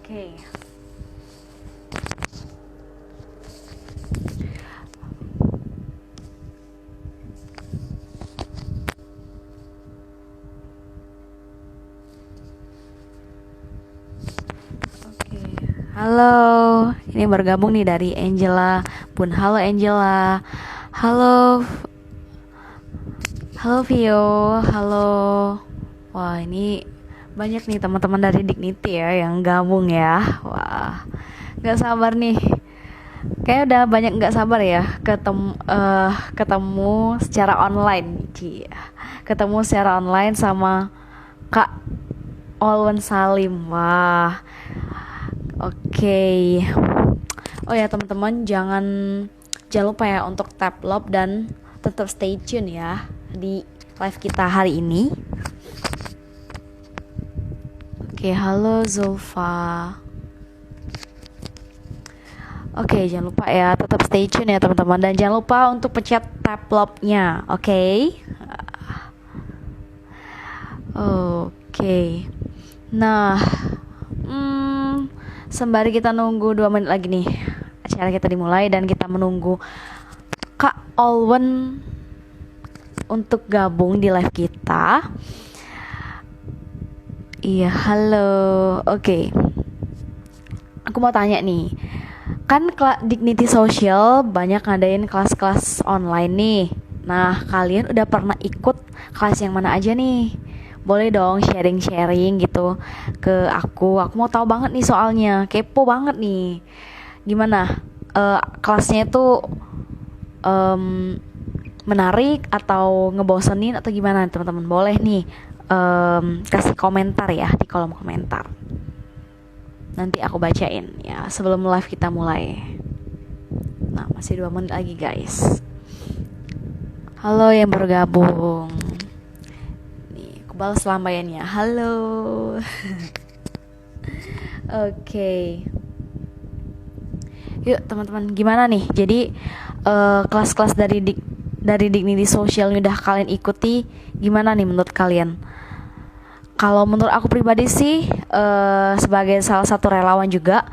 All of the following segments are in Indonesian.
Oke. Oke. Halo, ini bergabung nih dari Angela Pun. Halo Angela. Halo, halo Vio. Halo. Wah, ini banyak nih teman-teman dari Dignity ya yang gabung ya. Wah, nggak sabar nih. Kayak udah banyak nggak sabar ya ketemu secara online, Ci. Ketemu secara online sama Kak Olwen Salim. Wah, oke. Oh ya teman-teman, jangan lupa ya untuk tap love dan tetap stay tune ya di live kita hari ini. Oke, halo Zulfa. Oke, jangan lupa ya, tetap stay tune ya teman-teman. Dan jangan lupa untuk pencet tap love-nya, oke? Oke. Nah, sembari kita nunggu 2 menit lagi nih, acara kita dimulai dan kita menunggu Kak Olwen untuk gabung di live kita. Iya, halo. Oke. Aku mau tanya nih. Kan Dignity Social banyak ngadain kelas-kelas online nih. Nah, kalian udah pernah ikut kelas yang mana aja nih? Boleh dong sharing-sharing gitu ke aku. Aku mau tahu banget nih soalnya. Kepo banget nih. Gimana? Kelasnya itu menarik atau ngebosenin atau gimana teman-teman? Boleh nih kasih komentar ya di kolom komentar. Nanti aku bacain ya sebelum live kita mulai. Nah, masih 2 menit lagi guys. Halo yang bergabung. Nih, aku balas lambayannya. Halo. Oke. Yuk teman-teman, gimana nih? Jadi kelas-kelas dari Dignity Social yang udah kalian ikuti gimana nih menurut kalian? Kalau menurut aku pribadi sih sebagai salah satu relawan juga,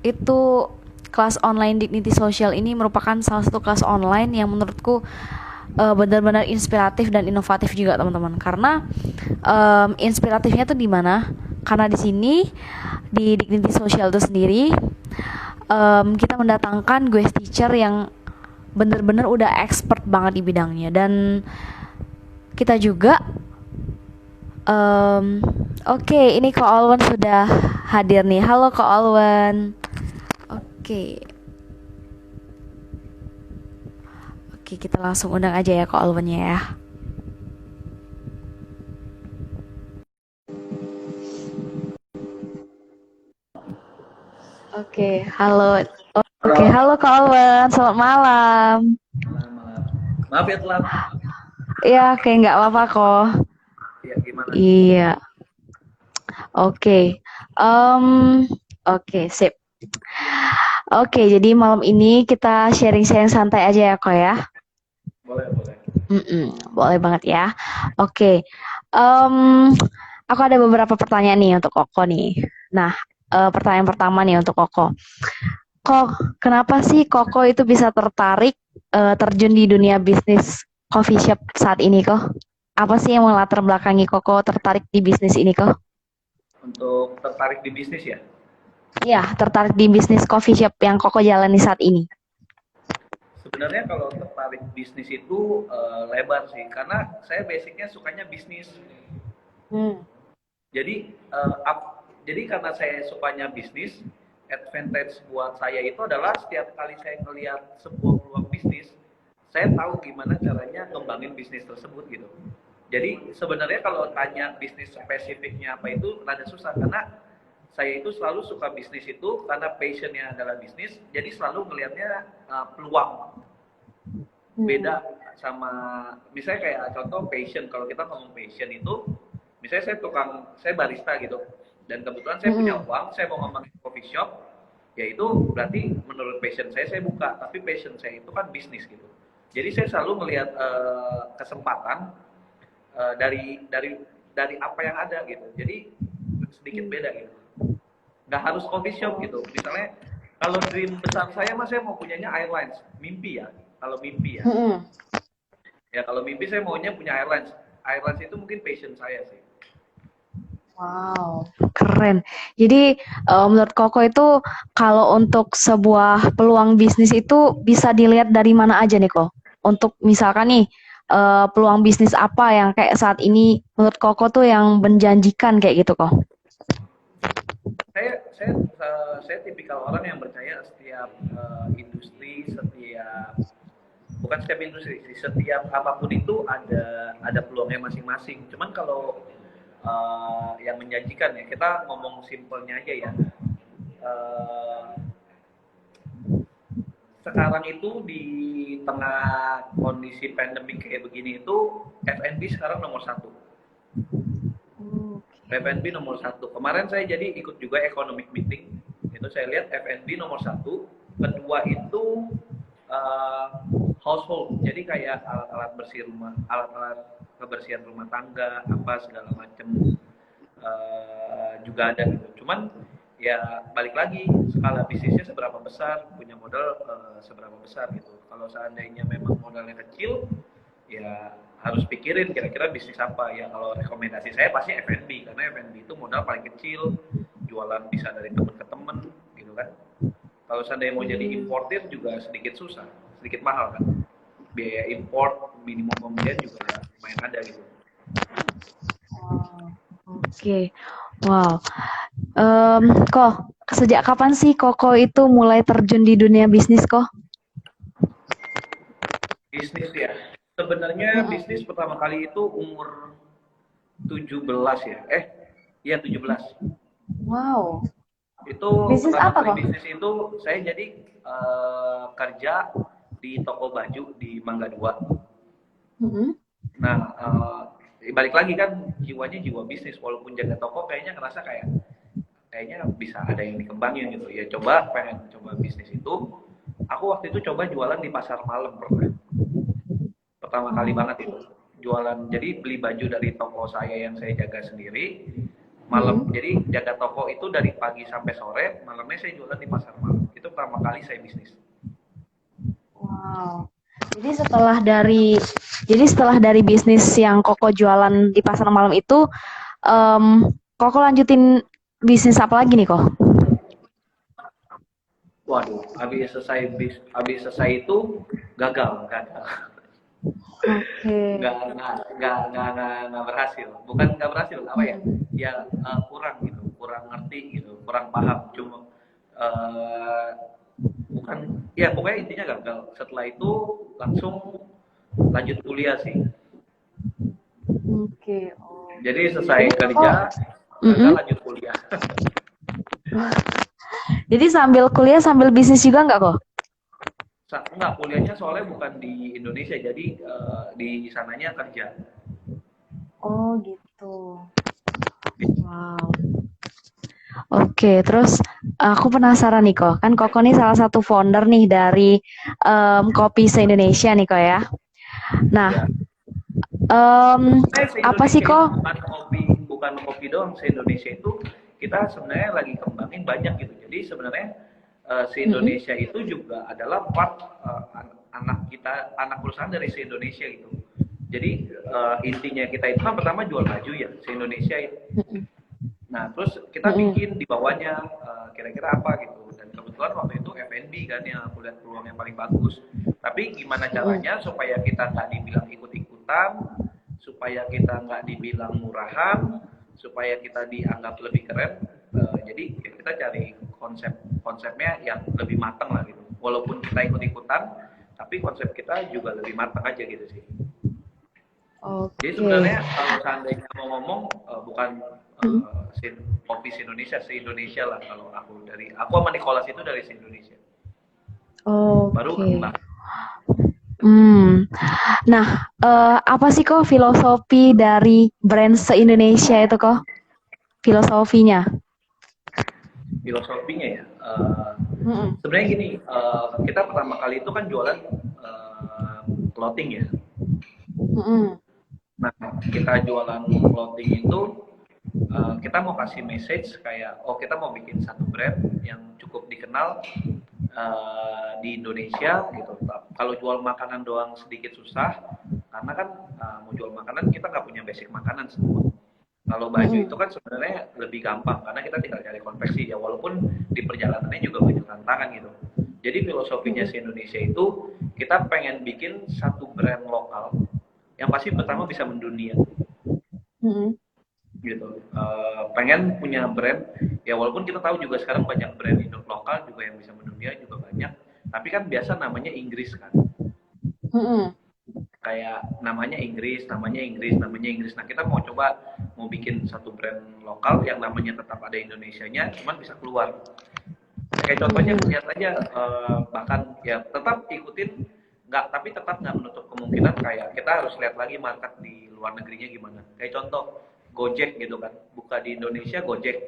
itu kelas online Dignity Social ini merupakan salah satu kelas online yang menurutku benar-benar inspiratif dan inovatif juga teman-teman. Karena inspiratifnya tuh di mana? Karena di sini di Dignity Social itu sendiri kita mendatangkan guest teacher yang benar-benar udah expert banget di bidangnya, dan kita juga Oke, ini Ko Alwan sudah hadir nih. Halo Ko Alwan. Oke. Oke, kita langsung undang aja ya Ko Alwannya ya. Oke, halo. Oke, halo Ko Alwan. Selamat malam. Maaf ya telat. Iya, kayak nggak apa-apa kok. Ya gimana? Iya. Oke. Oke, sip. Oke, jadi malam ini kita sharing-sharing santai aja ya kok ya. Boleh, boleh. Boleh banget ya. Oke, em, aku ada beberapa pertanyaan nih untuk Koko nih. Nah, pertanyaan pertama nih untuk Koko. Kok, kenapa sih Koko itu bisa tertarik terjun di dunia bisnis coffee shop saat ini kok? Apa sih yang melatar belakangi Koko tertarik di bisnis ini kok? Untuk tertarik di bisnis ya? Iya, tertarik di bisnis coffee shop yang Koko jalani saat ini. Sebenarnya kalau tertarik bisnis itu lebar sih, karena saya basicnya sukanya bisnis. Hmm. Jadi jadi karena saya sukanya bisnis, advantage buat saya itu adalah setiap kali saya melihat sebuah peluang bisnis, saya tahu gimana caranya ngembangin bisnis tersebut gitu. Jadi sebenarnya kalau tanya bisnis spesifiknya apa itu rada susah, karena saya itu selalu suka bisnis itu karena passionnya adalah bisnis, jadi selalu melihatnya peluang. Beda sama misalnya kayak contoh passion, kalau kita ngomong passion itu misalnya saya barista gitu, dan kebetulan saya punya Mm-mm. uang, saya mau ngembangin coffee shop, ya itu berarti menurut passion saya buka, tapi passion saya itu kan bisnis gitu. Jadi saya selalu melihat kesempatan dari apa yang ada gitu, jadi sedikit beda gitu. nggak harus coffee shop gitu. Misalnya kalau dream besar saya mas, saya mau punyanya airlines, mimpi ya. Kalau mimpi ya, Mm-mm. ya kalau mimpi saya maunya punya airlines. Airlines itu mungkin passion saya sih. Wow, keren. Jadi menurut Koko itu kalau untuk sebuah peluang bisnis itu bisa dilihat dari mana aja nih Kok? Untuk misalkan nih peluang bisnis apa yang kayak saat ini menurut Koko tuh yang menjanjikan kayak gitu Kok? Saya tipikal orang yang percaya setiap industri, bukan setiap industri, setiap apapun itu ada peluangnya masing-masing. Cuman kalau yang menjanjikan ya, kita ngomong simpelnya aja ya. Eh, Sekarang itu di tengah kondisi pandemi kayak begini itu F&B sekarang nomor satu. F&B nomor satu. Kemarin saya jadi ikut juga economic meeting. Itu saya lihat F&B nomor satu. Kedua itu uh, household. Jadi kayak alat-alat bersih rumah, alat-alat kebersihan rumah tangga, apa segala macam juga ada gitu. Cuman ya balik lagi skala bisnisnya seberapa besar, punya modal seberapa besar gitu. Kalau seandainya memang modalnya kecil, ya harus pikirin kira-kira bisnis apa ya. Kalau rekomendasi saya pasti F&B, karena F&B itu modal paling kecil, jualan bisa dari teman ke teman gitu kan. Kalau seandainya mau jadi importir juga sedikit susah, sedikit mahal kan, biaya import minimum pembelian juga lumayan ada gitu. Oke, wow. Kok sejak kapan sih Koko itu mulai terjun di dunia bisnis Kok? Bisnis ya, sebenarnya bisnis pertama kali itu umur 17 ya, iya 17. Wow. Itu Bisnis pertama apa kali Kok? bisnis itu saya jadi kerja di toko baju di Mangga 2. Mm-mm. Nah, balik lagi kan jiwanya jiwa bisnis, walaupun jaga toko kayaknya ngerasa kayaknya bisa ada yang dikembangin gitu. Ya coba pengen coba bisnis itu. Aku waktu itu coba jualan di pasar malam pernah. Pertama kali banget itu. Jualan, jadi beli baju dari toko saya yang saya jaga sendiri. Malam, jadi jaga toko itu dari pagi sampai sore, malamnya saya jualan di pasar malam. Itu pertama kali saya bisnis. Wow. Jadi setelah dari bisnis yang Koko jualan di pasar malam itu, Koko lanjutin bisnis apa lagi nih Kok? Waduh, habis selesai itu gagal. Oke. Nggak berhasil. Bukan nggak berhasil, apa ya? Ya kurang gitu, kurang ngerti gitu, kurang paham. Cuma uh, bukan, ya pokoknya intinya gagal. Setelah itu langsung lanjut kuliah sih. Oke. Oh. Jadi selesai Jadi kerja, Koko, gagal mm-mm. lanjut kuliah. Jadi sambil kuliah sambil bisnis juga nggak Kok? Enggak, kuliahnya soalnya bukan di Indonesia, jadi di sananya kerja. Oh gitu. Wow. Oke, terus aku penasaran nih Kok, kan Koko nih salah satu founder nih dari Kopi se-Indonesia nih Kok ya. Nah, Ya, apa sih se-Indonesia itu Kok? bukan kopi doang. Se-Indonesia itu kita sebenarnya lagi kembangin banyak gitu. Jadi sebenarnya Mm-mm. se-Indonesia itu juga adalah part anak kita, anak perusahaan dari se-Indonesia gitu. Jadi intinya kita itu kan pertama jual baju ya, se-Indonesia itu. Nah, terus kita Mm-mm. bikin di bawahnya kira-kira apa gitu. Dan kebetulan waktu itu F&B kan yang aku lihat peluang yang paling bagus. Tapi gimana Mm-mm. caranya supaya kita nggak dibilang ikut-ikutan, supaya kita nggak dibilang murahan, supaya kita dianggap lebih keren. Jadi ya kita cari konsepnya yang lebih matang lah gitu. Walaupun kita ikut-ikutan, tapi konsep kita juga lebih matang aja gitu sih. Jadi Oke. sebenarnya kalau seandainya mau ngomong bukan Mm-mm. kopi Indonesia, se-Indonesia lah. Kalau aku sama Nicholas itu dari se-Indonesia. Baru Oke. kembang. Hmm. Nah, apa sih Kok filosofi dari brand se-Indonesia itu Kok? Filosofinya? Filosofinya ya. Mm-mm. Sebenarnya gini, kita pertama kali itu kan jualan clothing ya. Mm-mm. Nah, kita jualan clothing itu kita mau kasih message kayak, oh kita mau bikin satu brand yang cukup dikenal di Indonesia gitu. Kalau jual makanan doang sedikit susah, karena kan mau jual makanan kita nggak punya basic makanan semua. Kalau baju itu kan sebenarnya lebih gampang karena kita tinggal cari konveksi ya, walaupun di perjalanannya juga banyak tantangan gitu. Jadi filosofinya si Indonesia itu kita pengen bikin satu brand lokal yang pasti pertama bisa mendunia gitu. Pengen punya brand ya, walaupun kita tahu juga sekarang banyak brand hidup lokal juga yang bisa mendunia juga banyak, tapi kan biasa namanya Inggris kan. Kayak namanya Inggris, namanya Inggris, namanya Inggris. Nah kita mau coba mau bikin satu brand lokal yang namanya tetap ada Indonesianya, cuman bisa keluar. Kayak contohnya lihat aja, bahkan ya tetap ikutin, nggak, tapi tetap nggak menutup kemungkinan kayak kita harus lihat lagi market di luar negerinya gimana. Kayak contoh Gojek gitu kan, buka di Indonesia Gojek,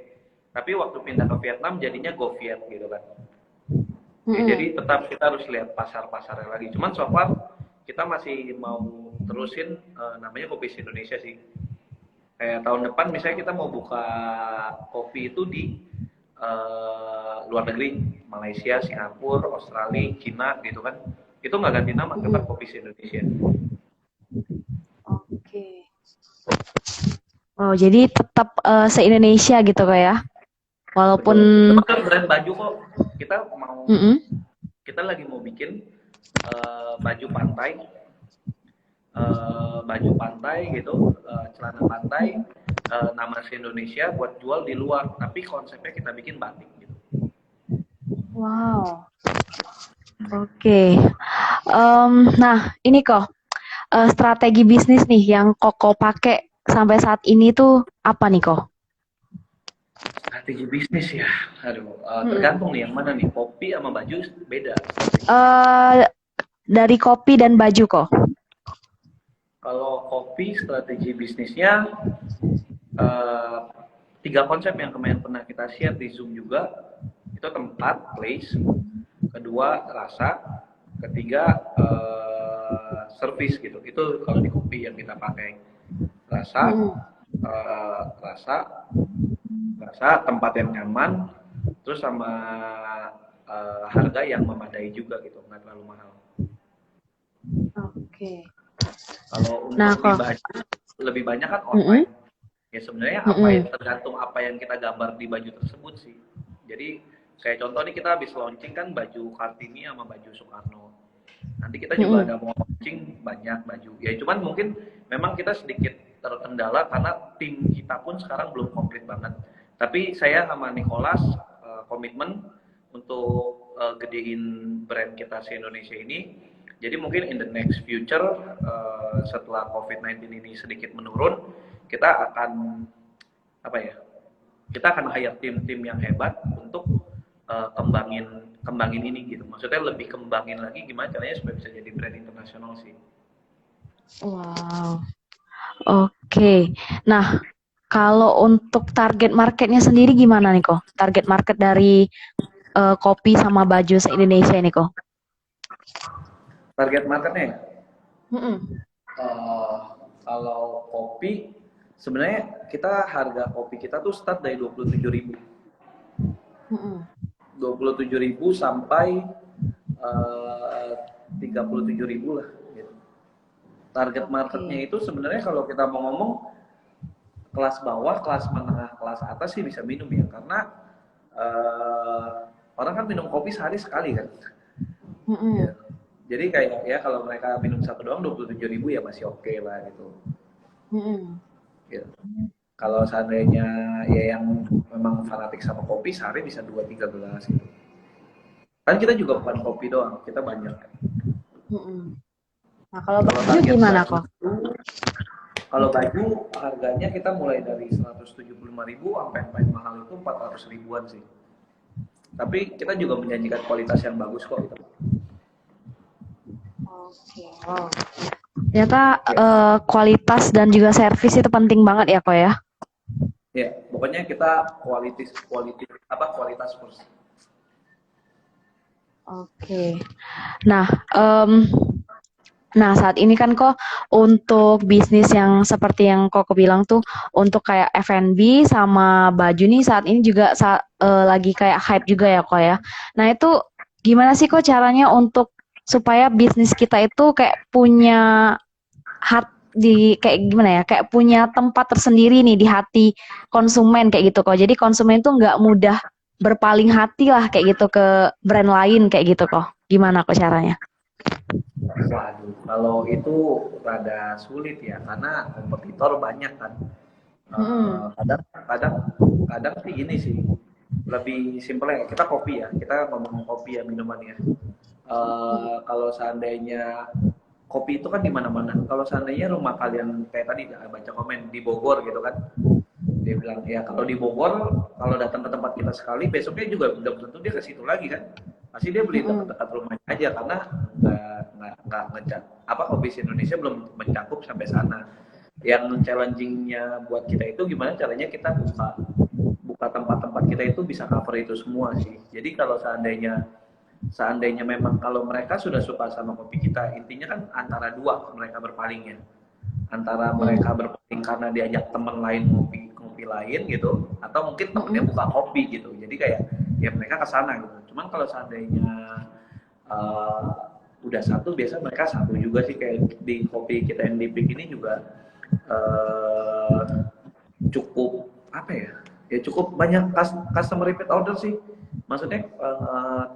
tapi waktu pindah ke Vietnam jadinya GoViet gitu kan. Ya, jadi tetap kita harus lihat pasar-pasarnya lagi. Cuman so far kita masih mau terusin namanya Kopi Indonesia sih. Kayak tahun depan misalnya kita mau buka kopi itu di luar negeri, Malaysia, Singapura, Australia, Cina gitu kan. Itu nggak ganti nama, tetap Kopi Indonesia. Oke. Oh, jadi tetap se-Indonesia gitu kok ya. Walaupun Betul. Brand baju kok kita mau, kita lagi mau bikin baju pantai, gitu, celana pantai, nama Indonesia buat jual di luar, tapi konsepnya kita bikin batik gitu. wow. Oke. Nah, ini kok strategi bisnis nih yang Koko pakai sampai saat ini tuh apa nih kok? Strategi bisnis ya, aduh, tergantung nih yang mana nih, kopi sama baju beda. Dari kopi dan baju kok. Kalau kopi strategi bisnisnya 3 konsep yang kemarin pernah kita share di Zoom juga. Itu tempat, place, kedua rasa, ketiga service gitu. Itu kalau di kopi yang kita pakai. Rasa, tempat yang nyaman, terus sama harga yang memadai juga gitu, nggak terlalu mahal. Oke. Kalau untuk di baju lebih banyak kan online. Ya sebenarnya apa yang tergantung apa yang kita gambar di baju tersebut sih. Jadi kayak contoh nih kita habis launching kan baju Kartini sama baju Soekarno. Nanti kita juga ada mau launching banyak baju. Ya cuman mungkin memang kita sedikit terkendala karena tim kita pun sekarang belum komplit banget. Tapi saya sama Nicholas komitmen untuk gedein brand kita se Indonesia ini. Jadi mungkin in the next future setelah COVID-19 ini sedikit menurun, kita akan kita akan hire tim-tim yang hebat untuk kembangin ini gitu. Maksudnya lebih kembangin lagi gimana caranya supaya bisa jadi brand internasional sih. Wow. Oke. Nah, kalau untuk target marketnya sendiri gimana nih kok? Target market dari kopi sama baju se-Indonesia ini kok? Target marketnya kalau kopi sebenarnya kita harga kopi kita tuh start dari 27.000 sampai 37.000 lah gitu. Target marketnya itu sebenarnya kalau kita mau ngomong kelas bawah, kelas menengah, kelas atas sih bisa minum ya, karena orang kan minum kopi sehari sekali kan. Ya. Jadi kayak ya kalau mereka minum satu doang 27.000 ya masih oke lah gitu. Gitu. Kalau seandainya ya yang memang fanatik sama kopi sehari bisa 2-3 gelas gitu. Kan kita juga bukan kopi doang, kita banyak kan. Nah kalau baju gimana kok? Kalau baju harganya kita mulai dari 175.000 sampai paling mahal itu 400 ribuan sih. Tapi kita juga menjanjikan kualitas yang bagus kok gitu. Oke, wow. Ternyata kualitas dan juga servis itu penting banget ya kok ya? Ya, pokoknya kita kualitas first. Oke. Nah, Nah, saat ini kan kok untuk bisnis yang seperti yang Koko bilang tuh untuk kayak F&B sama baju nih saat ini juga lagi kayak hype juga ya kok ya. Nah, itu gimana sih kok caranya untuk supaya bisnis kita itu kayak punya kayak gimana ya? Kayak punya tempat tersendiri nih di hati konsumen kayak gitu kok. Jadi konsumen tuh nggak mudah berpaling hati lah kayak gitu ke brand lain kayak gitu kok. Gimana kok caranya? Waduh, kalau itu rada sulit ya, karena kompetitor banyak kan. Mm-mm. Kadang, kadang, kadang sih gini sih, lebih simpel ya. Kita kopi ya, kita ngomong kopi ya minuman ya. Kalau seandainya kopi itu kan di mana-mana. Kalau seandainya rumah kalian kayak tadi baca komen di Bogor gitu kan, dia bilang ya kalau di Bogor kalau datang ke tempat kita sekali besoknya juga belum tentu dia ke situ lagi kan, pasti dia beli Mm-mm. dekat-dekat rumahnya aja karena nggak ngecap apa kopi Indonesia belum mencakup sampai sana. Yang challengingnya buat kita itu gimana caranya kita buka buka tempat-tempat kita itu bisa cover itu semua sih. Jadi kalau seandainya seandainya memang kalau mereka sudah suka sama kopi kita, intinya kan antara dua mereka berpalingnya, antara mereka Mm-mm. berpaling karena diajak teman lain ngopi ngopi lain gitu, atau mungkin temennya Mm-mm. buka kopi gitu, jadi kayak ya mereka ke sana gitu. Cuman kalau seandainya udah satu, biasa mereka satu juga sih, kayak di kopi kita yang di Pik ini juga uh, cukup apa ya, ya cukup banyak customer repeat order sih. Maksudnya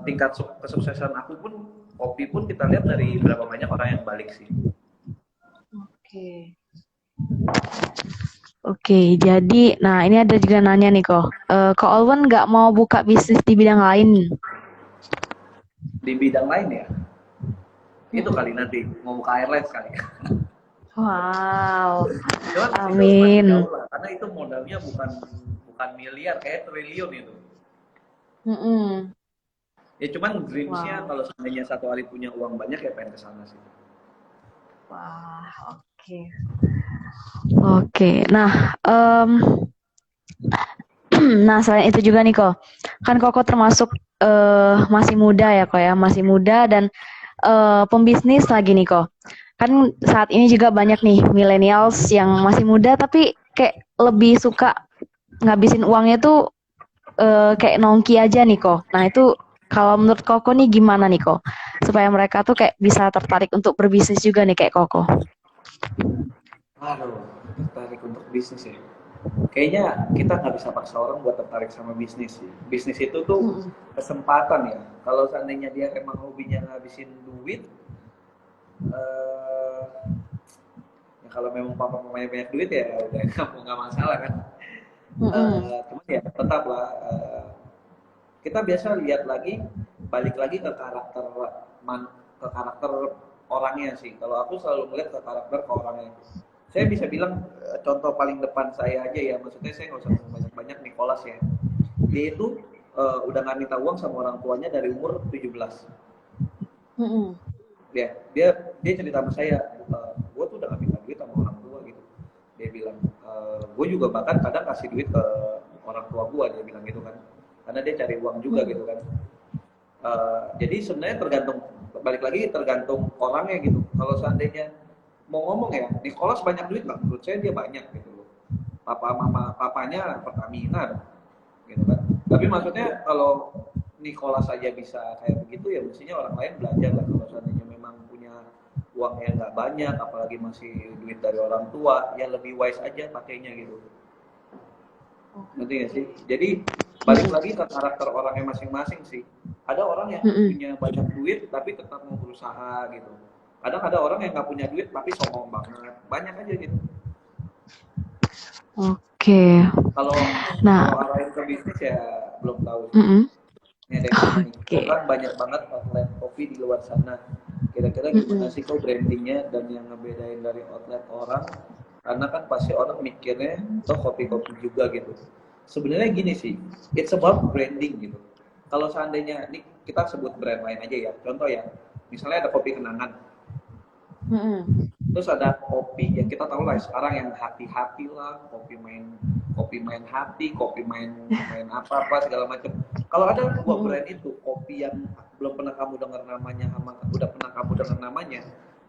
tingkat kesuksesan aku pun kopi pun kita lihat dari berapa banyak orang yang balik sih. Oke. Oke, jadi, nah ini ada juga nanya nih kok. Kok Alwan nggak mau buka bisnis di bidang lain? Di bidang lain ya, itu Mm-mm. kali nanti mau buka airlines kali. Wow, Cuman itu masih amin. jauh lah, karena itu modalnya bukan bukan miliar, kayak triliun itu. Mm-mm. Ya cuman dreamsnya Wow, kalau seandainya satu hari punya uang banyak ya pengen ke sana sih. wah, oke. Oke, nah, nah selain itu juga nih kok, kan Koko termasuk masih muda ya kok ya, masih muda dan pembisnis lagi nih kok. Kan saat ini juga banyak nih millennials yang masih muda tapi kayak lebih suka ngabisin uangnya tuh kayak nongki aja nih kok. Nah itu kalau menurut Koko nih gimana nih kok? Supaya mereka tuh kayak bisa tertarik untuk berbisnis juga nih kayak Koko. Aduh, tertarik untuk bisnis ya. Kayaknya kita nggak bisa paksa orang buat tertarik sama bisnis sih. Bisnis itu tuh Mm-mm. kesempatan ya. Kalau seandainya dia emang hobinya ngabisin duit, eh, ya kalau memang papa mamanya banyak duit ya udah nggak masalah kan. Mm-mm. Cuman ya tetaplah kita biasa lihat lagi, balik lagi ke karakter ke karakter orangnya sih. Kalau aku selalu melihat ke karakter ke orangnya. Saya bisa bilang contoh paling depan saya aja ya, maksudnya saya nggak usah ngomong banyak-banyak, Nicholas ya. Dia itu udah nggak minta uang sama orang tuanya dari umur 17. Mm-mm. Dia cerita sama saya, gue tuh udah gak minta duit sama orang tua gitu. Dia bilang, gue juga bahkan kadang kasih duit ke orang tua gue, dia bilang gitu kan, karena dia cari uang juga Mm-mm. gitu kan. Jadi sebenarnya tergantung, balik lagi tergantung orangnya gitu. Kalau seandainya mau ngomong ya, Nicholas banyak duit nggak? Menurut saya dia banyak gitu loh. Papanya Pertamina gitu kan. Tapi maksudnya kalau Nicholas saja bisa kayak begitu ya mestinya orang lain belajar lah. Kalau seandainya memang punya uang yang nggak banyak, apalagi masih duit dari orang tua, ya lebih wise aja pakainya gitu. Ngerti nggak sih? Jadi balik Mm-mm. lagi ke karakter orangnya masing-masing sih. Ada orang yang Mm-mm. punya banyak duit tapi tetap mau berusaha gitu. Kadang ada orang yang nggak punya duit tapi sombong banget. Banyak aja gitu. Oke. Kalau Nah, kalau arahin ke bisnis ya belum tahu sih. mm-mm. Ini ada yang nanya nih, kok Oke. kan banyak banget outlet kopi di luar sana. Kira-kira gimana Mm-mm. sih kok brandingnya dan yang ngebedain dari outlet orang? Karena kan pasti orang mikirnya, toh kopi-kopi juga gitu. Sebenarnya gini sih, it's about branding gitu. Kalau seandainya, ini kita sebut brand lain aja ya. Contoh ya, misalnya ada kopi kenangan. Mm-mm. Terus ada kopi yang kita tahu lah sekarang yang hati-hati lah, kopi main hati, kopi main main apa-apa segala macam. Kalau ada dua Mm-mm. brand itu, kopi yang belum pernah kamu dengar namanya sama udah pernah kamu dengar namanya,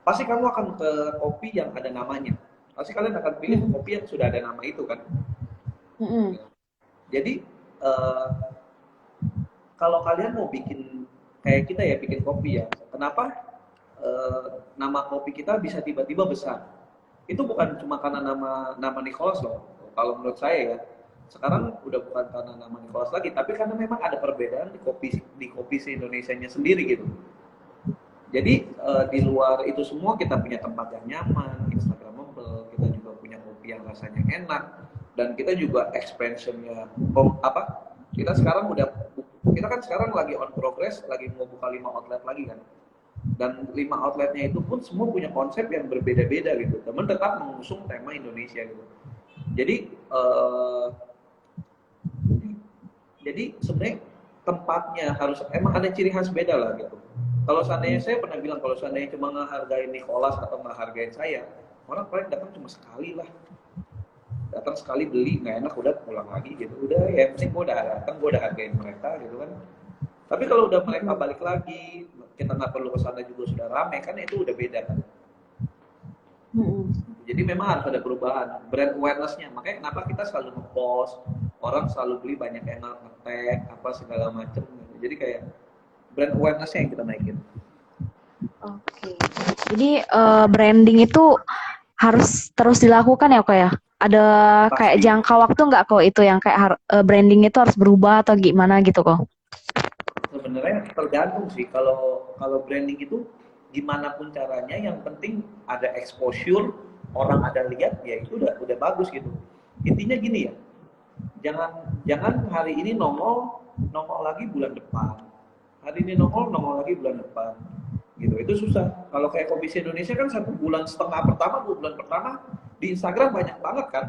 pasti kamu akan ke kopi yang ada namanya. Pasti kalian akan pilih Mm-mm. kopi yang sudah ada nama itu kan. Mm-mm. Jadi eh, kalau kalian mau bikin kayak kita ya bikin kopi ya, kenapa nama kopi kita bisa tiba-tiba besar? Itu bukan cuma karena nama nama Nicholas loh. Kalau menurut saya ya, sekarang udah bukan karena nama Nicholas lagi, tapi karena memang ada perbedaan di kopi se Indonesia-nya sendiri gitu. Jadi di luar itu semua kita punya tempat yang nyaman, instagramable, kita juga punya kopi yang rasanya enak, dan kita juga expansionnya apa? Kita kan sekarang lagi on progress, lagi mau buka 5 outlet lagi kan. Dan 5 outletnya itu pun semua punya konsep yang berbeda-beda gitu. Teman tetap mengusung tema Indonesia gitu. Jadi sebenarnya tempatnya harus emang ada ciri khas beda lah gitu. Kalau seandainya saya pernah bilang kalau seandainya cuma ngehargain Nicholas atau ngehargain saya, orang paling datang cuma sekali lah. Datang sekali beli nggak enak udah pulang lagi gitu. Udah ya penting gue udah datang, gue udah hargain mereka gitu kan. Tapi kalau udah mereka balik lagi, kita nggak perlu kesana juga sudah rame kan itu udah beda kan. Mm-mm. Jadi memang harus ada perubahan brand awareness-nya. Makanya kenapa kita selalu nge-post, orang selalu beli banyak yang nge-tag apa segala macem gitu. Jadi kayak brand awareness-nya yang kita naikin. Oke. Jadi branding itu harus terus dilakukan ya kok ya? Ada kayak Pasti. jangka waktu nggak kok itu yang kayak branding itu harus berubah atau gimana gitu kok? Sebenarnya tergantung sih kalau kalau branding itu gimana pun caranya yang penting ada exposure, orang ada lihat ya itu udah bagus gitu. Intinya gini ya, jangan jangan hari ini nongol nongol lagi bulan depan. Hari ini nongol nongol lagi bulan depan. Gitu. Itu susah. Kalau kayak Komisi Indonesia kan 1,5 bulan pertama, 2 bulan pertama di Instagram banyak banget kan.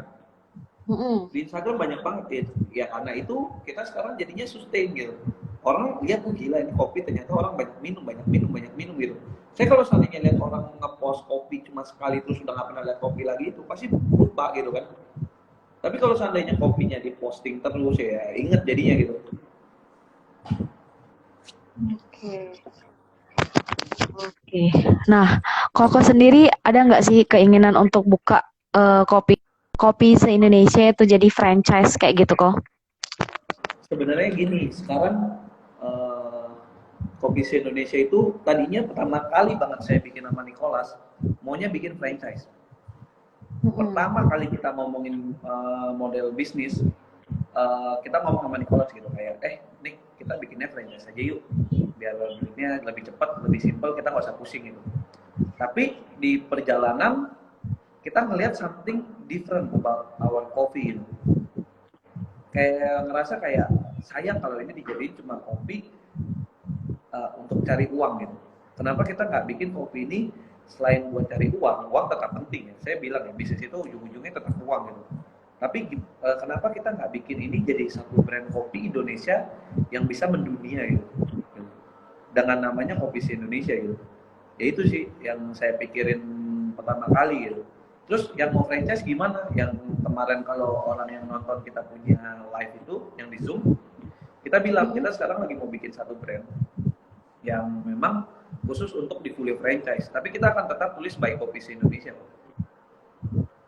Mm-mm. Di Instagram banyak banget ya karena itu kita sekarang jadinya sustain gitu. Orang lihat tuh gila ini kopi ternyata orang banyak minum banyak minum banyak minum gitu. Saya kalau seandainya lihat orang ngepost kopi cuma sekali terus sudah nggak pernah lihat kopi lagi itu pasti lupa gitu kan. Tapi kalau seandainya kopinya diposting terus ya inget jadinya gitu. Oke. Oke. Nah, Koko sendiri ada nggak sih keinginan untuk buka kopi kopi se-Indonesia itu jadi franchise kayak gitu kok? Sebenarnya gini, sekarang Kopi Indonesia itu tadinya pertama kali banget saya bikin nama Nicholas, maunya bikin franchise. Mm-mm. Pertama kali kita ngomongin model bisnis, kita ngomong sama Nicholas gitu kayak, Nick kita bikinnya franchise aja yuk, biar duitnya lebih cepat, lebih simpel, kita nggak usah pusing gitu. Tapi di perjalanan kita ngelihat something different about our coffee gitu. Kayak ngerasa kayak sayang kalau ini dijadiin cuma kopi untuk cari uang gitu. Kenapa kita nggak bikin kopi ini selain buat cari uang, uang tetap penting ya. Saya bilang ya bisnis itu ujung-ujungnya tetap uang gitu. Tapi kenapa kita nggak bikin ini jadi satu brand kopi Indonesia yang bisa mendunia gitu. Dengan namanya Kopi Indonesia gitu. Ya itu sih yang saya pikirin pertama kali gitu. Terus yang mau franchise gimana? Yang kemarin kalau orang yang nonton kita punya live itu yang di Zoom, kita bilang kita sekarang lagi mau bikin satu brand yang memang khusus untuk di fully franchise. Tapi kita akan tetap tulis by Kopi Indonesia.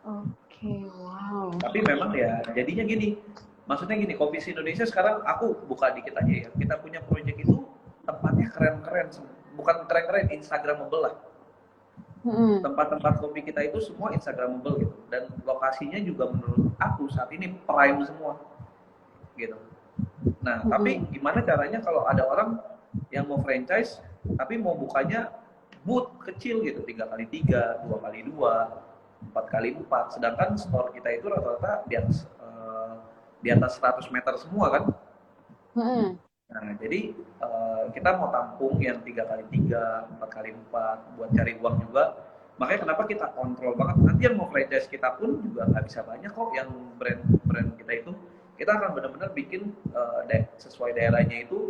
Oke, wow. Tapi memang ya jadinya gini. Maksudnya gini, Kopi Indonesia sekarang aku buka dikit aja ya. Kita punya project itu tempatnya keren-keren. Bukan keren-keren, Instagramable lah. Mm-mm. Tempat-tempat kopi kita itu semua Instagramable gitu. Dan lokasinya juga menurut aku saat ini prime semua. Gitu. Nah, tapi Mm-mm. gimana caranya kalau ada orang yang mau franchise tapi mau bukanya booth kecil gitu 3x3, 2x2, 4x4, sedangkan store kita itu rata-rata di atas 100 meter semua kan. Mm-mm. Nah jadi kita mau tampung yang 3x3, 4x4 buat cari uang juga. Makanya kenapa kita kontrol banget, nanti yang mau franchise kita pun juga nggak bisa banyak kok yang brand kita itu. Kita akan benar-benar bikin sesuai daerahnya itu.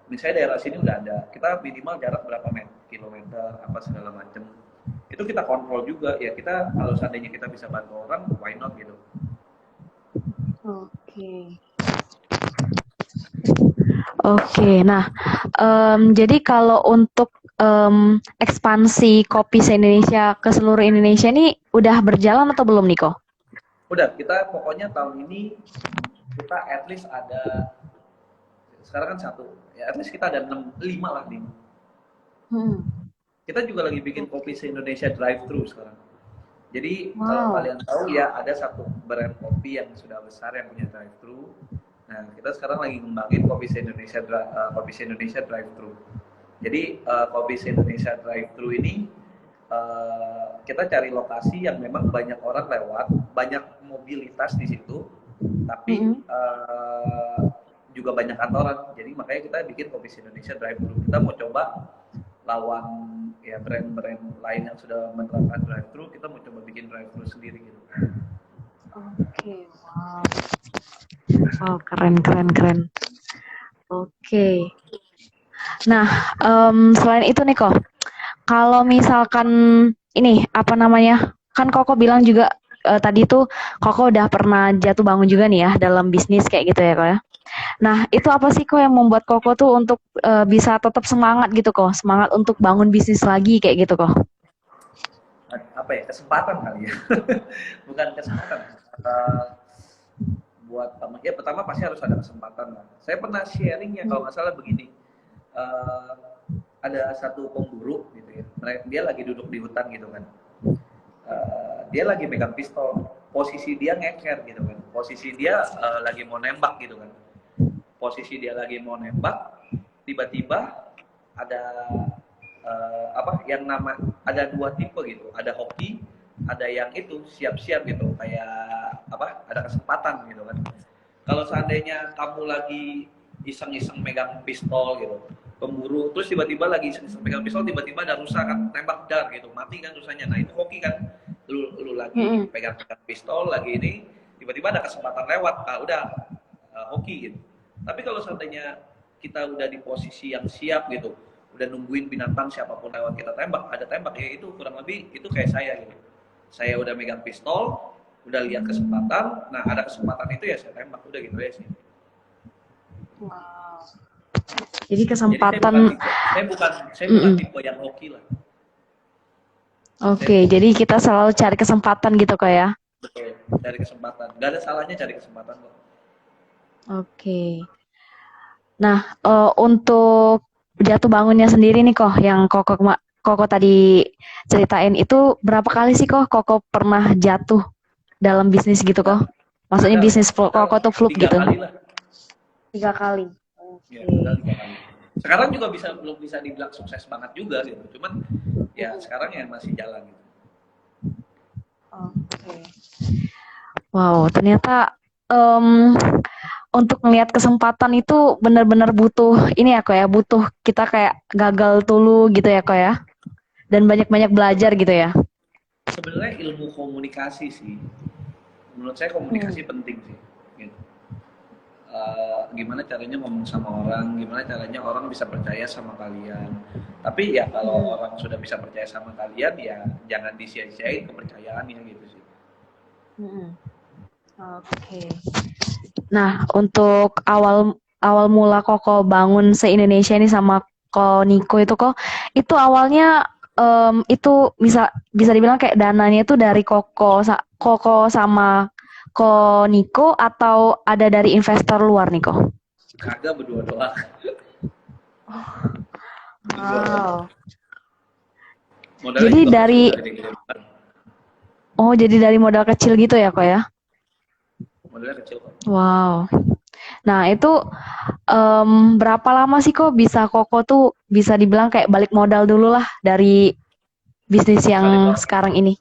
Misalnya daerah sini udah ada, kita minimal jarak berapa kilometer, apa segala macam. Itu kita kontrol juga, ya kita kalau seandainya kita bisa bantu orang, why not gitu. Oke. Oke, nah, jadi kalau untuk ekspansi kopi se-Indonesia ke seluruh Indonesia ini udah berjalan atau belum nih kok? Udah, kita pokoknya tahun ini kita at least ada, sekarang kan satu, ya at least kita ada 5 lah, 5. Hmm. Kita juga lagi bikin kopi se-Indonesia drive-thru sekarang. Jadi kalau Wow. kalian tahu ya ada satu brand kopi yang sudah besar yang punya drive-thru. Nah, kita sekarang lagi ngembangin kopi se-Indonesia kopi se-Indonesia drive-thru. Jadi kopi se-Indonesia drive-thru ini kita cari lokasi yang memang banyak orang lewat, banyak mobilitas di situ, tapi Mm-mm. juga banyak kantoran. Jadi makanya kita bikin kopi se-Indonesia drive-thru. Kita mau coba lawan ya brand-brand lain yang sudah menerapkan drive-thru, kita mau coba bikin drive-thru sendiri gitu. Oke, wow. Wow, keren, keren, keren. Oke. Nah, selain itu nih kok, kalau misalkan ini apa namanya? Kan Koko bilang juga tadi tuh Koko udah pernah jatuh bangun juga nih ya dalam bisnis kayak gitu ya kok ya. Nah, itu apa sih kok yang membuat Koko tuh untuk bisa tetap semangat gitu kok, semangat untuk bangun bisnis lagi kayak gitu kok? Apa ya, kesempatan kali ya. Bukan kesempatan. Uh, buat ya pertama pasti harus ada kesempatan lah. Saya pernah sharing ya kalau nggak salah begini. Uh, ada satu pemburu gitu ya. Dia lagi duduk di hutan gitu kan. Dia lagi megang pistol. Posisi dia ngeker gitu kan. Posisi dia lagi mau nembak gitu kan. Posisi dia lagi mau nembak, tiba-tiba ada apa yang ada dua tipe gitu, ada hoki, ada yang itu siap-siap gitu, kayak apa, ada kesempatan gitu kan. Kalau seandainya kamu lagi iseng-iseng megang pistol gitu, pemburu, terus tiba-tiba lagi iseng-iseng megang pistol, tiba-tiba ada rusa kan, tembak dar gitu, mati kan rusanya. Nah itu hoki kan, lu lagi Mm-mm. pegang-pegang pistol lagi ini, tiba-tiba ada kesempatan lewat, ah udah hoki gitu. Tapi kalau seandainya kita udah di posisi yang siap gitu, udah nungguin binatang siapapun lewat kita tembak, ada tembak ya, itu kurang lebih itu kayak saya gitu. Saya udah megang pistol, udah lihat kesempatan, nah ada kesempatan itu ya saya tembak, udah gitu ya sih. Wow. Jadi Jadi kesempatan. saya bukan Mm-mm. tipe yang hoki lah. Oke, jadi kita selalu cari kesempatan gitu kok ya. Betul, cari kesempatan. Gak ada salahnya cari kesempatan kok. Oke. Nah, untuk jatuh bangunnya sendiri nih kok, yang Koko tadi ceritain itu berapa kali sih kok Koko pernah jatuh dalam bisnis gitu Nah, kok? Maksudnya ada bisnis Koko tuh flop tiga gitu. kali lah. 3 kali. Ya, Oke. modal 3 kali. Sekarang juga belum bisa dibilang sukses banget juga gitu. Cuman ya sekarang ya masih jalan gitu. Oke. Wow, ternyata em, untuk melihat kesempatan itu benar-benar butuh ini ya kok ya, butuh kita kayak gagal dulu gitu ya kok ya, dan banyak-banyak belajar gitu ya. Sebenarnya ilmu komunikasi sih. Menurut saya Hmm. komunikasi penting sih. Gitu. Gimana caranya ngomong sama orang, gimana caranya orang bisa percaya sama kalian. Tapi ya kalau Hmm. orang sudah bisa percaya sama kalian ya jangan disia-siain kepercayaannya gitu sih. Hmm. Oke. Nah, untuk awal awal mula Koko bangun se-Indonesia ini sama Ko Niko itu awalnya itu bisa bisa dibilang kayak dananya itu dari Koko sama Ko Niko atau ada dari investor luar nih Ko? Kagak, berdua doang. Berdua doang. Wow. Modalnya Jadi juga nggak dari usah gede-gede banget. jadi dari modal kecil gitu ya kok ya? Modalnya kecil kok. Wow. Nah, itu berapa lama sih kok bisa Koko tuh bisa dibilang kayak balik modal dulu lah dari bisnis Balik yang modal. sekarang ini?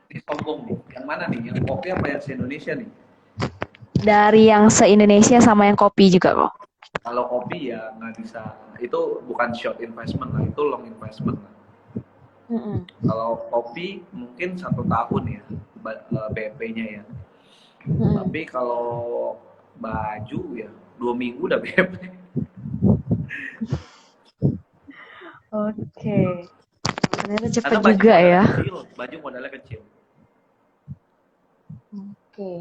Ini sombong nih. Yang mana nih? Yang kopi apa yang se-Indonesia nih? Dari yang se-Indonesia sama yang kopi juga kok. Kalau kopi ya nggak bisa. Itu bukan short investment lah, itu long investment lah. Mm-mm. Kalau kopi mungkin 1 tahun ya BP-nya ya. Mm-mm. Tapi kalau baju ya 2 minggu udah BP. Oke. Ternyata cepet Karena baju juga modalnya ya. kecil, baju modalnya kecil. Oke.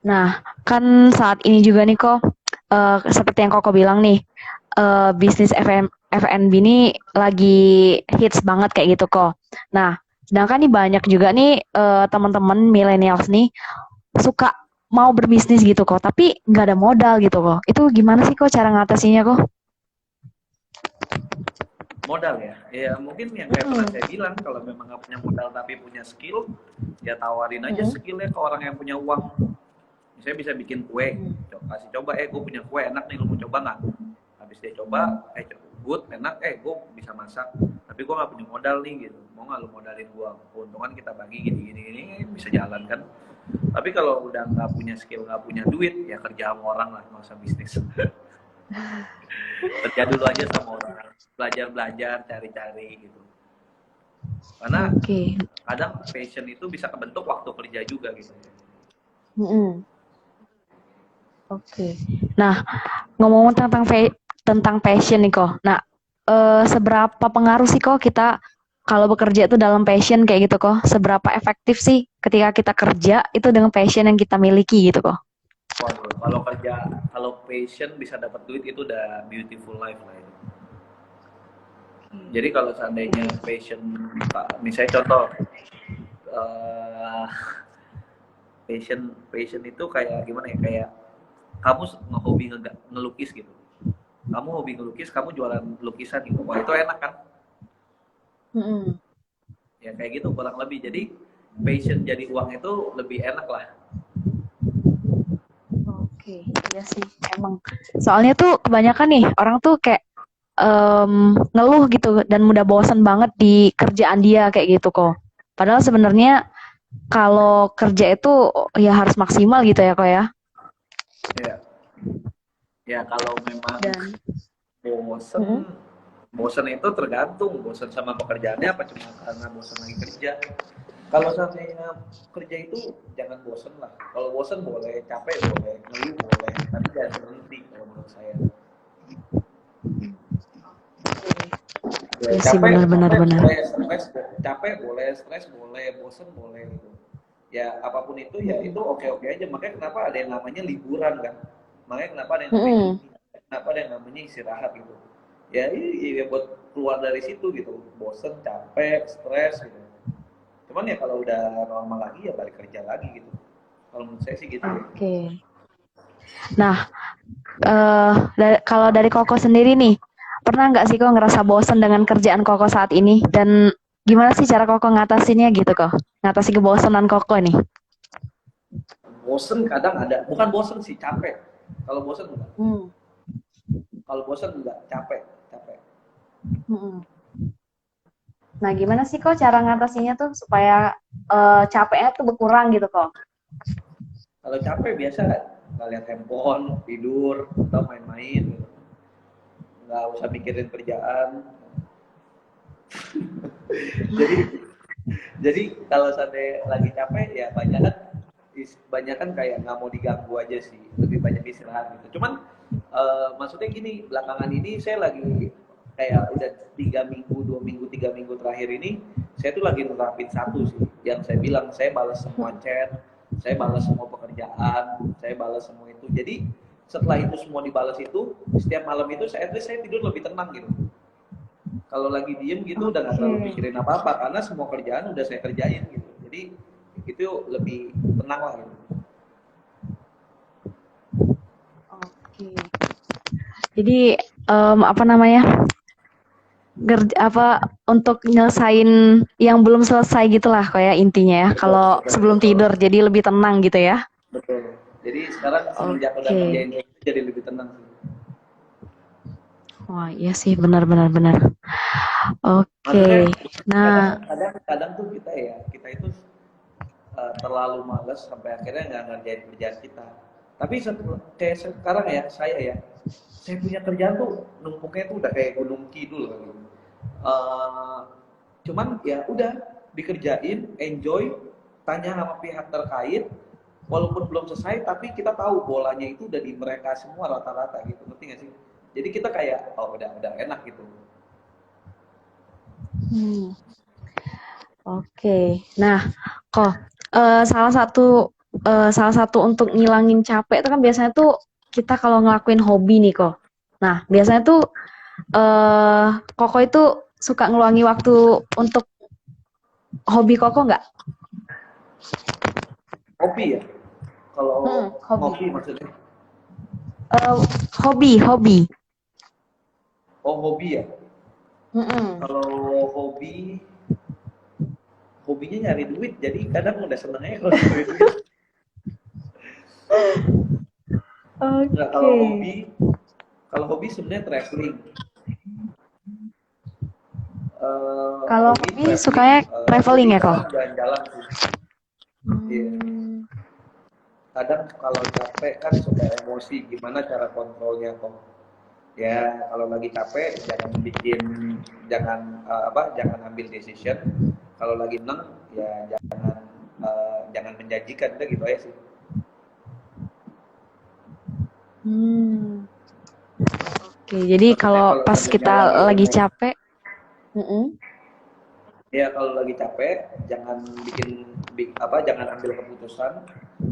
Nah, kan saat ini juga nih kok, seperti yang Koko bilang nih, bisnis F&B ini lagi hits banget kayak gitu kok. Nah, sedangkan nih banyak juga nih teman-teman millennials nih suka mau berbisnis gitu kok, tapi nggak ada modal gitu kok. Itu gimana sih kok cara ngatasinnya kok? Modal ya, ya mungkin yang kayak pernah saya bilang, kalau memang nggak punya modal tapi punya skill, ya tawarin aja Mm-mm. skillnya ke orang yang punya uang. Misalnya bisa bikin kue, kasih coba, gue punya kue enak nih, lu mau coba nggak? Habis dia coba, good, enak, gue bisa masak, tapi gue nggak punya modal nih gitu, mau nggak lu modalin gue? Keuntungan kita bagi gini, bisa jalan kan? Tapi kalau udah nggak punya skill, nggak punya duit, ya kerja sama orang lah, nggak usah bisnis. Kerja dulu aja sama orang, belajar, cari-cari gitu. Karena Oke. kadang passion itu bisa kebentuk waktu kerja juga gitu. Mm-mm. Oke. Nah, ngomong tentang passion nih kok. Nah, seberapa pengaruh sih kok kita kalau bekerja itu dalam passion kayak gitu kok? Seberapa efektif sih ketika kita kerja itu dengan passion yang kita miliki gitu kok? Waduh, kalau kerja, kalau passion bisa dapat duit itu udah beautiful life lah itu. Jadi kalau seandainya passion, misalnya contoh, eh, passion itu kayak gimana ya, kayak kamu hobi ngelukis gitu, kamu hobi ngelukis, kamu jualan lukisan gitu, wah itu enak kan, Mm-mm. ya kayak gitu kurang lebih. Jadi passion jadi uang itu lebih enak lah. Oke, iya sih, emang. Soalnya tuh kebanyakan nih orang tuh kayak ngeluh gitu dan mudah bosan banget di kerjaan dia kayak gitu kok. Padahal sebenarnya kalau kerja itu ya harus maksimal gitu ya kok ya. Ya, ya kalau memang Dan bosen, mm-mm. bosen itu tergantung bosen sama pekerjaannya apa cuma karena bosen lagi kerja. Kalau seandainya kerja itu jangan bosen lah. Kalau bosen boleh, capek boleh, ngeluh boleh, tapi jangan berhenti kalau menurut saya. Ya, Iya sih capek, benar-benar capek benar. boleh, stres boleh, bosen boleh gitu. Ya apapun itu ya itu oke-oke aja. Makanya kenapa ada yang namanya liburan kan? Makanya kenapa ada yang namanya Mm-mm. cuti? Kenapa ada yang namanya istirahat gitu? Ya iya buat keluar dari situ gitu. Bosen, capek, stres gitu. Cuman ya kalau udah normal lagi ya balik kerja lagi gitu. Kalau menurut saya sih gitu ya. Oke. Nah, kalau dari Koko sendiri nih, pernah nggak sih kok ngerasa bosan dengan kerjaan Koko saat ini? Dan gimana sih cara Koko ngatasinnya gitu kok? Ngatasi kebosanan Koko nih? Bosen kadang ada, bukan bosen sih, capek. Kalau bosen enggak. Hmm. Kalau bosen enggak, capek, capek. Mm-mm. Nah, gimana sih kok cara ngatasinnya tuh supaya capeknya tuh berkurang gitu kok? Kalau capek biasa nggak lihat handphone, tidur, atau main-main gitu. Nggak usah mikirin kerjaan. jadi jadi kalau sampai lagi capek ya banyak kan kayak nggak mau diganggu aja sih, lebih banyak istirahat gitu. Cuman maksudnya gini, belakangan ini saya lagi kayak udah 3 minggu, 2 minggu, 3 minggu terakhir ini saya tuh lagi nerapin satu sih, yang saya bilang saya balas semua chat, saya balas semua pekerjaan, saya balas semua itu. Jadi setelah itu semua dibalas itu, setiap malam itu saya tidur lebih tenang gitu. Kalau lagi diem gitu udah nggak terlalu Oke. mikirin apa-apa karena semua kerjaan udah saya kerjain gitu. Jadi itu lebih tenang lah gitu. Oke. Jadi apa namanya? Apa untuk nyelesain yang belum selesai gitulah kayak intinya ya. Betul, Kalau betul, sebelum betul. tidur jadi lebih tenang gitu ya. Betul. Jadi sekarang semenjak udah Oke. ngerjain itu jadi lebih tenang sih. Wah, iya sih benar-benar benar. Oke. Maksudnya kadang Nah, kadang kadang tuh kita itu terlalu males sampai akhirnya nggak ngerjain kerjaan kita. Tapi kayak sekarang ya saya punya kerjaan tuh numpuknya tuh udah kayak gunung kidul kali. Uh, Cuman ya udah dikerjain, enjoy, tanya sama pihak terkait, walaupun belum selesai tapi kita tahu bolanya itu udah di mereka semua rata-rata gitu, ngerti nggak sih? Jadi kita kayak oh udah enak gitu. hmm, oke. Nah, kok salah satu untuk ngilangin capek itu kan biasanya tuh kita kalau ngelakuin hobi nih kok. Nah, biasanya tuh eh Koko itu suka ngeluangi waktu untuk hobi Koko nggak? Hobi ya? Kalau Hobi. ngopi maksudnya? Eh, hobi. Oh hobi ya? Mm-mm. Kalau hobi, hobinya nyari duit, jadi kadang udah seneng aja kalau nyari duit. Nggak, Oke. kalau hobi sebenarnya traveling. Kalau Hobi hobi traveling, sukanya jadi traveling ya kok? kadang jalan-jalan sih. Iya. Hmm. Kadang kalau capek kan suka emosi, gimana cara kontrolnya kok? Ya kalau lagi capek jangan ambil decision. Kalau lagi seneng ya jangan menjanjikan, udah gitu aja sih. Hmm. Oke, jadi Maksudnya kalau kalau pas sambil kita jalan ya lagi emosi. capek, mm-mm. Ya kalau lagi capek jangan jangan ambil keputusan.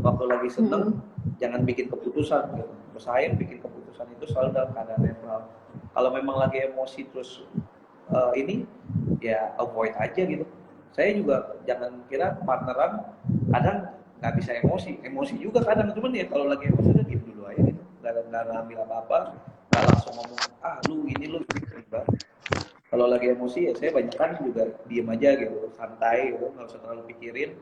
Waktu lagi seneng Mm-mm. jangan bikin keputusan gitu. Usahain bikin keputusan itu selalu dalam keadaan netral. Kalau memang lagi emosi terus ini ya avoid aja gitu. Saya juga jangan kira partneran kadang nggak bisa emosi juga kadang, cuman ya kalau lagi emosi udah diem dulu aja gitu, nggak ngambil apa-apa, nggak langsung ngomong lu ini ribet. Kalau lagi emosi ya saya banyak kan juga diem aja gitu, santai gitu, nggak usah terlalu pikirin,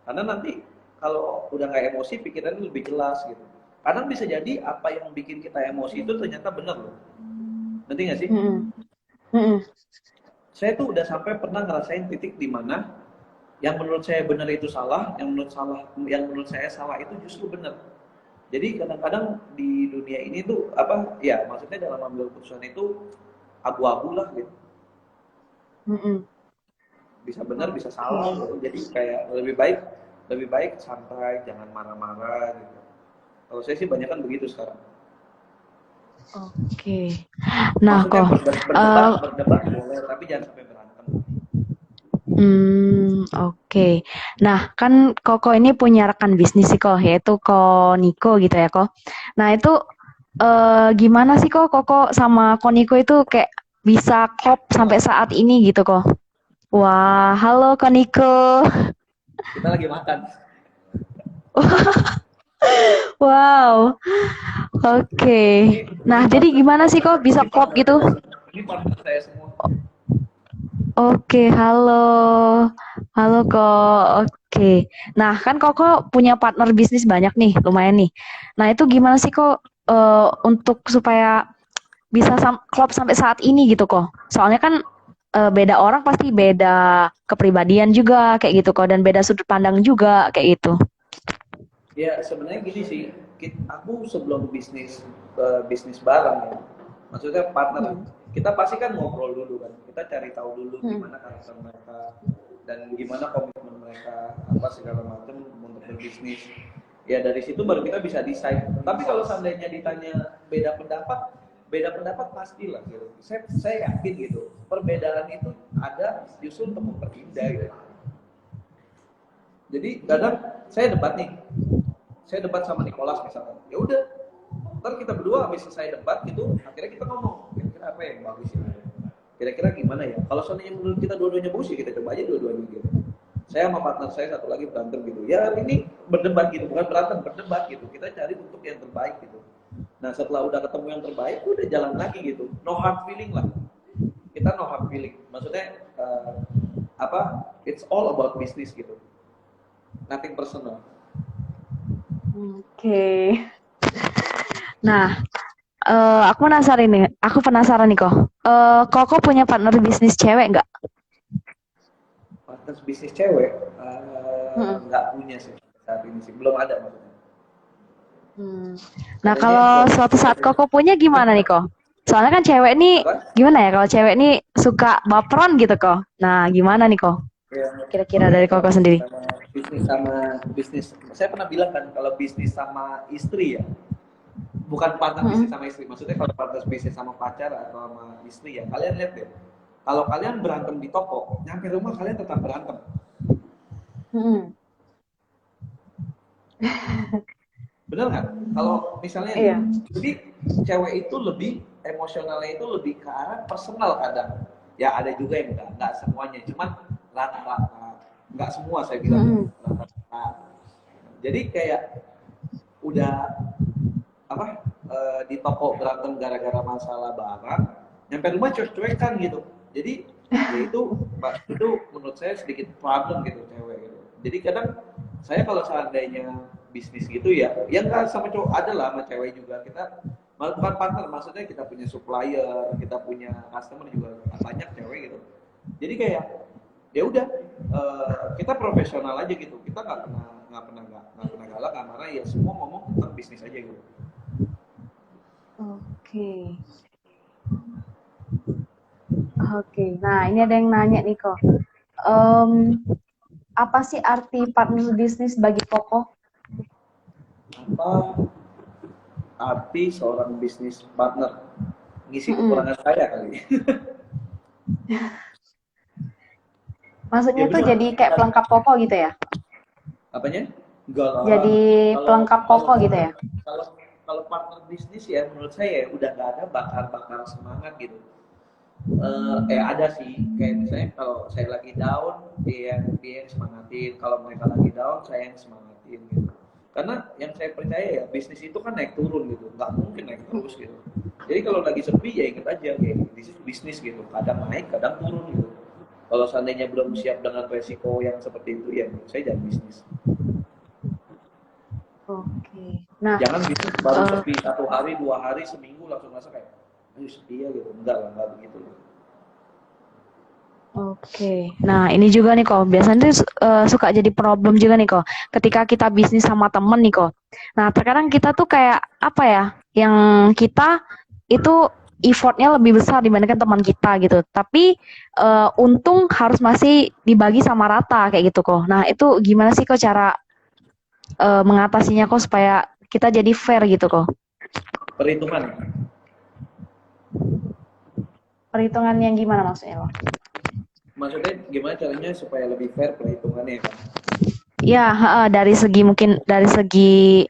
karena nanti kalau udah nggak emosi pikirannya lebih jelas gitu. Kadang bisa jadi apa yang bikin kita emosi itu ternyata benar loh, nanti nggak sih? Mm-mm. Mm-mm. Saya tuh udah sampai pernah ngerasain titik di mana yang menurut saya benar itu salah, yang menurut saya salah itu justru benar. Jadi kadang-kadang di dunia ini tuh ya maksudnya dalam ambil keputusan itu abu-abu lah gitu. Mm-mm. Bisa benar bisa Oke. salah gitu. Jadi kayak lebih baik santai, jangan marah-marah gitu. Kalau saya sih banyak kan begitu sekarang. Oke. Nah, Maksudnya kok berdebat berdebat boleh tapi jangan sampai berantem. oke. Nah, kan Koko ini punya rekan bisnis sih kok, yaitu Ko Niko gitu ya kok. Nah, itu gimana sih kok Koko sama Ko Niko itu kayak bisa klop sampai saat ini gitu kok? Wah, halo Ko Niko. Kita lagi makan. Wow, oke. Ini Nah, jadi partner gimana sih kok bisa ini klop partner gitu? saya semua. Ini partner saya semua. Oke, halo. Halo kok. Oke. Nah, kan Koko punya partner bisnis banyak nih, lumayan nih. Nah, itu gimana sih kok untuk supaya bisa klop sampai saat ini gitu kok? Soalnya kan beda orang pasti beda kepribadian juga kayak gitu kok dan beda sudut pandang juga kayak gitu. Ya sebenarnya gini sih, aku sebelum bisnis bareng ya, maksudnya partner, Hmm. kita pasti kan ngobrol dulu kan, kita cari tahu dulu Hmm. gimana karakter mereka dan gimana komitmen mereka apa segala macam untuk berbisnis. Ya dari situ baru kita bisa decide. Tapi kalau seandainya ditanya beda pendapat pastilah gitu. Saya yakin gitu, perbedaan itu ada justru untuk memperindah gitu. Jadi kadang saya debat sama Nicholas misalnya, ya udah ntar kita berdua habis selesai debat gitu akhirnya kita ngomong kira-kira apa yang bagus ya, kira-kira gimana ya, kalau soalnya menurut kita dua-duanya bagus ya kita coba aja dua-duanya gitu. Saya sama partner saya satu lagi berantem gitu ya, ini berdebat gitu, bukan berantem, berdebat gitu, kita cari untuk yang terbaik gitu. Nah setelah udah ketemu yang terbaik udah jalan lagi gitu, no hard feeling lah, kita no hard feeling, maksudnya it's all about business gitu, nothing personal. Oke. Nah, aku penasaran nih kok. Koko punya partner bisnis cewek nggak? Partner bisnis cewek Hmm. nggak punya sih saat ini sih, belum ada maksudnya. Hmm. Nah, Adanya yang kalau suami suatu istri saat aja. Koko punya gimana nih kok? Soalnya kan cewek nih Apa? gimana ya? Kalau cewek nih suka baperan gitu kok. Nah, gimana nih kok? Ya, Kira-kira oh ya dari kalau Koko sendiri? sama bisnis, saya pernah bilang kan kalau bisnis sama istri ya, bukan partner bisnis Hmm. sama istri. Maksudnya kalau partner bisnis sama pacar atau sama istri ya, kalian lihat deh. Kalau kalian berantem di toko, nyampe rumah kalian tetap berantem. Hmm. Bener nggak? Kalau misalnya nih, Iya. jadi cewek itu lebih emosionalnya itu lebih ke arah personal kadang. Ya ada juga yang nggak semuanya, cuman rata-rata nggak semua saya bilang ya, Mm-mm. rata-rata. Jadi kayak udah apa di toko berantem gara-gara masalah barang, nyampe rumah cuek-cuekan gitu. Jadi ya itu menurut saya sedikit problem gitu cewek gitu. Jadi kadang saya kalau seandainya bisnis gitu ya, yang nggak sama cowok ada lah sama cewek juga kita malah bukan partner, maksudnya kita punya supplier, kita punya customer juga banyak cewek gitu. Jadi kayak ya udah kita profesional aja gitu, kita nggak pernah galak nggak marah ya, semua ngomong tentang bisnis aja gitu. Oke. Oke. Nah, ini ada yang nanya nih kok. Em, apa sih arti partner bisnis bagi Koko? Apa arti seorang bisnis partner? Ngisi Mm-mm. kekurangan saya kali. Ya Maksudnya tuh benar. jadi kayak pelengkap Koko gitu ya? Apanya? Enggak lah. Jadi Kalau pelengkap kalau Koko gitu partner ya? kalau kalau partner bisnis ya menurut saya ya udah nggak ada bakar-bakar semangat gitu. Ada sih kayak misalnya kalau saya lagi down dia yang semangatin, kalau mereka lagi down saya yang semangatin gitu, karena yang saya percaya ya bisnis itu kan naik turun gitu, nggak mungkin naik terus gitu. Jadi kalau lagi sepi ya inget aja kayak bisnis gitu, kadang naik kadang turun gitu. Kalau seandainya belum siap dengan resiko yang seperti itu ya menurut saya jangan bisnis. Oke. Nah, Jangan bisnis baru eh, sepi 1 hari 2 hari seminggu langsung rasa kayak aduh sepi ya gitu, enggak lah, enggak begitu loh. Oke. Nah, ini juga nih kok. Biasanya tuh suka jadi problem juga nih kok. Ketika kita bisnis sama temen nih kok. Nah, terkadang kita tuh kayak apa ya? Yang kita itu effortnya lebih besar dibandingkan teman kita gitu. Tapi untung harus masih dibagi sama rata kayak gitu kok. Nah, itu gimana sih kok cara mengatasinya kok supaya kita jadi fair gitu kok? Perhitungan. perhitungan yang gimana maksudnya lo? Maksudnya gimana caranya supaya lebih fair perhitungannya kan? Ya, dari segi mungkin dari segi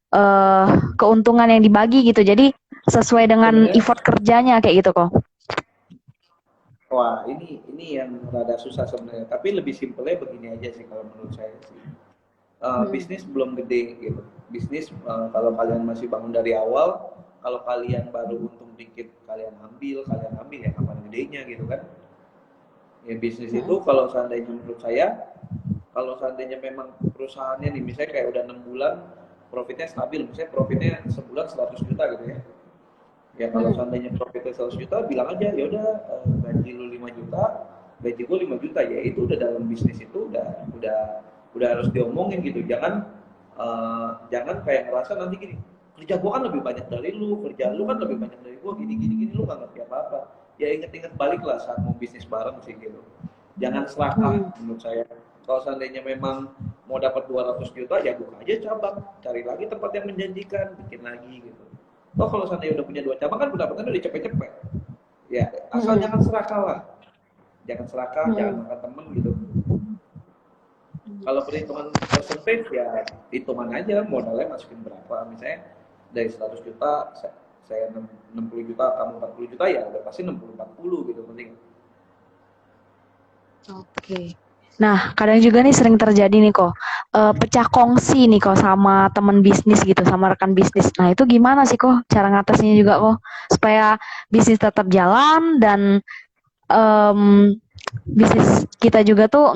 eh keuntungan yang dibagi gitu. Jadi sesuai dengan Sebenarnya, effort kerjanya kayak gitu kok. wah ini yang rada susah sebenarnya. Tapi lebih simpelnya begini aja sih kalau menurut saya sih. Hmm. Bisnis belum gede gitu. Bisnis kalau kalian masih bangun dari awal, kalau kalian baru untung dikit kalian ambil ya kapan gedenya gitu kan? Ya bisnis itu Hmm. kalau seandainya menurut saya, kalau seandainya memang perusahaannya nih misalnya kayak udah 6 bulan profitnya stabil, misalnya profitnya sebulan 100 juta gitu ya. Ya kalau Hmm. seandainya profitnya 100 juta bilang aja ya udah gaji lu 5 juta, gaji gue 5 juta, ya itu udah dalam bisnis itu udah harus diomongin gitu. Jangan kayak ngerasa nanti gini, kerja gue kan lebih banyak dari lu, kerja lu kan lebih banyak dari gue, gini gini gini, lu nggak ngerti apa-apa. Ya inget-inget balik lah saat mau bisnis bareng sih gitu. Jangan serakah Hmm. menurut saya. Kalau seandainya memang mau dapat 200 juta ya buka aja cabang, cari lagi tempat yang menjanjikan, bikin lagi gitu. Oh kalau seandainya udah punya 2 cabang kan pendapatannya udah cepet-cepet. Ya asal Hmm. jangan serakah lah. Jangan serakah, jangan Hmm. makan temen gitu. Kalau perhitungan percentage ya hitungan aja modalnya masukin berapa. Misalnya dari 100 juta saya 60 juta, kamu 40 juta ya udah pasti 60-40 gitu penting. Oke. Nah, kadang juga nih sering terjadi nih kok pecah kongsi nih kok sama teman bisnis gitu, sama rekan bisnis. Nah, itu gimana sih kok cara ngatasinnya juga kok supaya bisnis tetap jalan dan em, bisnis kita juga tuh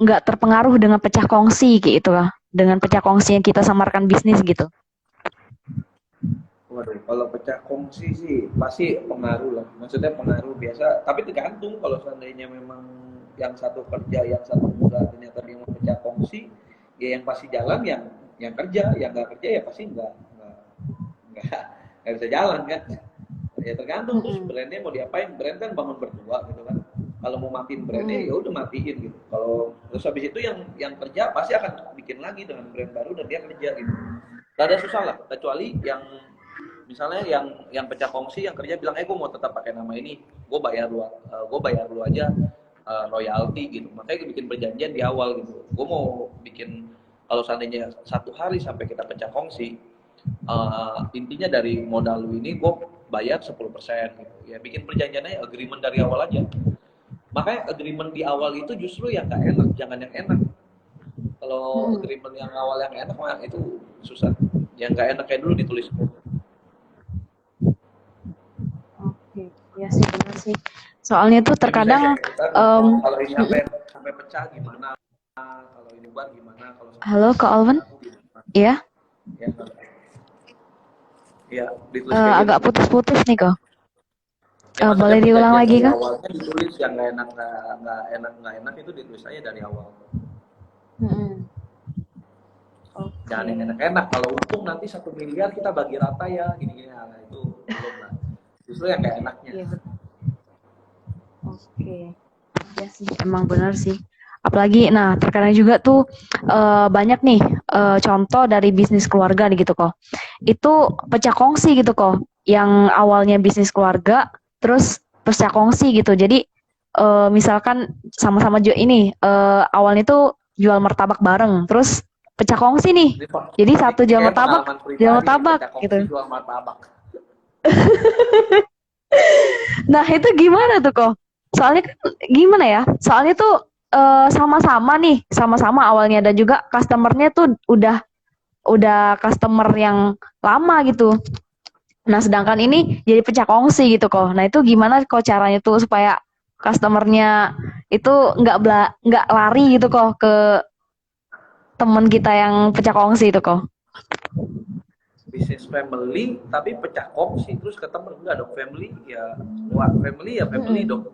nggak terpengaruh dengan pecah kongsi gitu lah, dengan pecah kongsi yang kita sama rekan bisnis gitu. Waduh, kalau pecah kongsi sih pasti pengaruh lah. Maksudnya pengaruh biasa, tapi tergantung kalau seandainya memang yang satu kerja, yang satu enggak, ternyata dia mau pecah kongsi, ya yang pasti jalan yang kerja, yang nggak kerja ya pasti nggak nggak bisa jalan kan. Ya tergantung terus Hmm. brandnya mau diapain. Brand kan bangun berdua gitu kan. Kalau mau matiin brandnya Hmm. ya udah matiin gitu. Kalau terus habis itu yang kerja pasti akan bikin lagi dengan brand baru dan dia kerja gitu. Rada susah lah, kecuali yang misalnya yang pecah kongsi yang kerja bilang gue mau tetap pakai nama ini, gue bayar lu aja royalti gitu, makanya bikin perjanjian di awal gitu, gue mau bikin Kalau seandainya 1 hari sampai kita pecah kongsi, intinya dari modal lu ini gue bayar 10% gitu. Ya bikin perjanjiannya agreement dari awal aja. Makanya agreement di awal itu justru yang nggak enak, jangan yang enak. Kalau agreement yang awal yang enak mah itu susah. Yang nggak enak kayak dulu ditulis. Oke, ya sih benar sih. Soalnya tuh Ya misalnya terkadang, kayak kita, kalau ini sampai pecah gimana? Kalau ini bubar gimana? Kalau Halo Kak Alvin, aku gimana? ya, Ya, ya ditulis kayak gitu. agak putus-putus nih kok. Ya maksudnya Boleh diulang perjanjian lagi dari kak? awalnya ditulis yang nggak enak itu ditulis aja dari awal. Jangan yang Oke. enak-enak. Kalau untung nanti 1 miliar kita bagi rata ya gini-gini. Nah, itu belum lah. Justru yang nggak enaknya. Iya betul. Oke. Ya sih. Emang benar sih. Apalagi, nah terkadang juga tuh banyak nih contoh dari bisnis keluarga nih gitu kok. Itu pecah kongsi gitu kok. Yang awalnya bisnis keluarga, terus pecah kongsi gitu. Jadi misalkan sama-sama ini awalnya tuh jual martabak bareng, terus pecah kongsi nih. Ini, Pak, Jadi satu ini jual kayak martabak, pengalaman jual pribadi nih, martabak pecah kongsi gitu. jual martabak. Nah, itu gimana tuh kok? Soalnya kan gimana ya? Soalnya tuh sama-sama nih, sama-sama awalnya dan juga customernya tuh udah customer yang lama gitu. Nah, sedangkan ini jadi pecah kongsi gitu kok. Nah, itu gimana kok caranya tuh supaya customernya itu nggak lari gitu kok ke temen kita yang pecah kongsi itu kok. Bisnis family tapi pecah kongsi terus ke temen. Enggak dong, family ya lewat family ya family dong.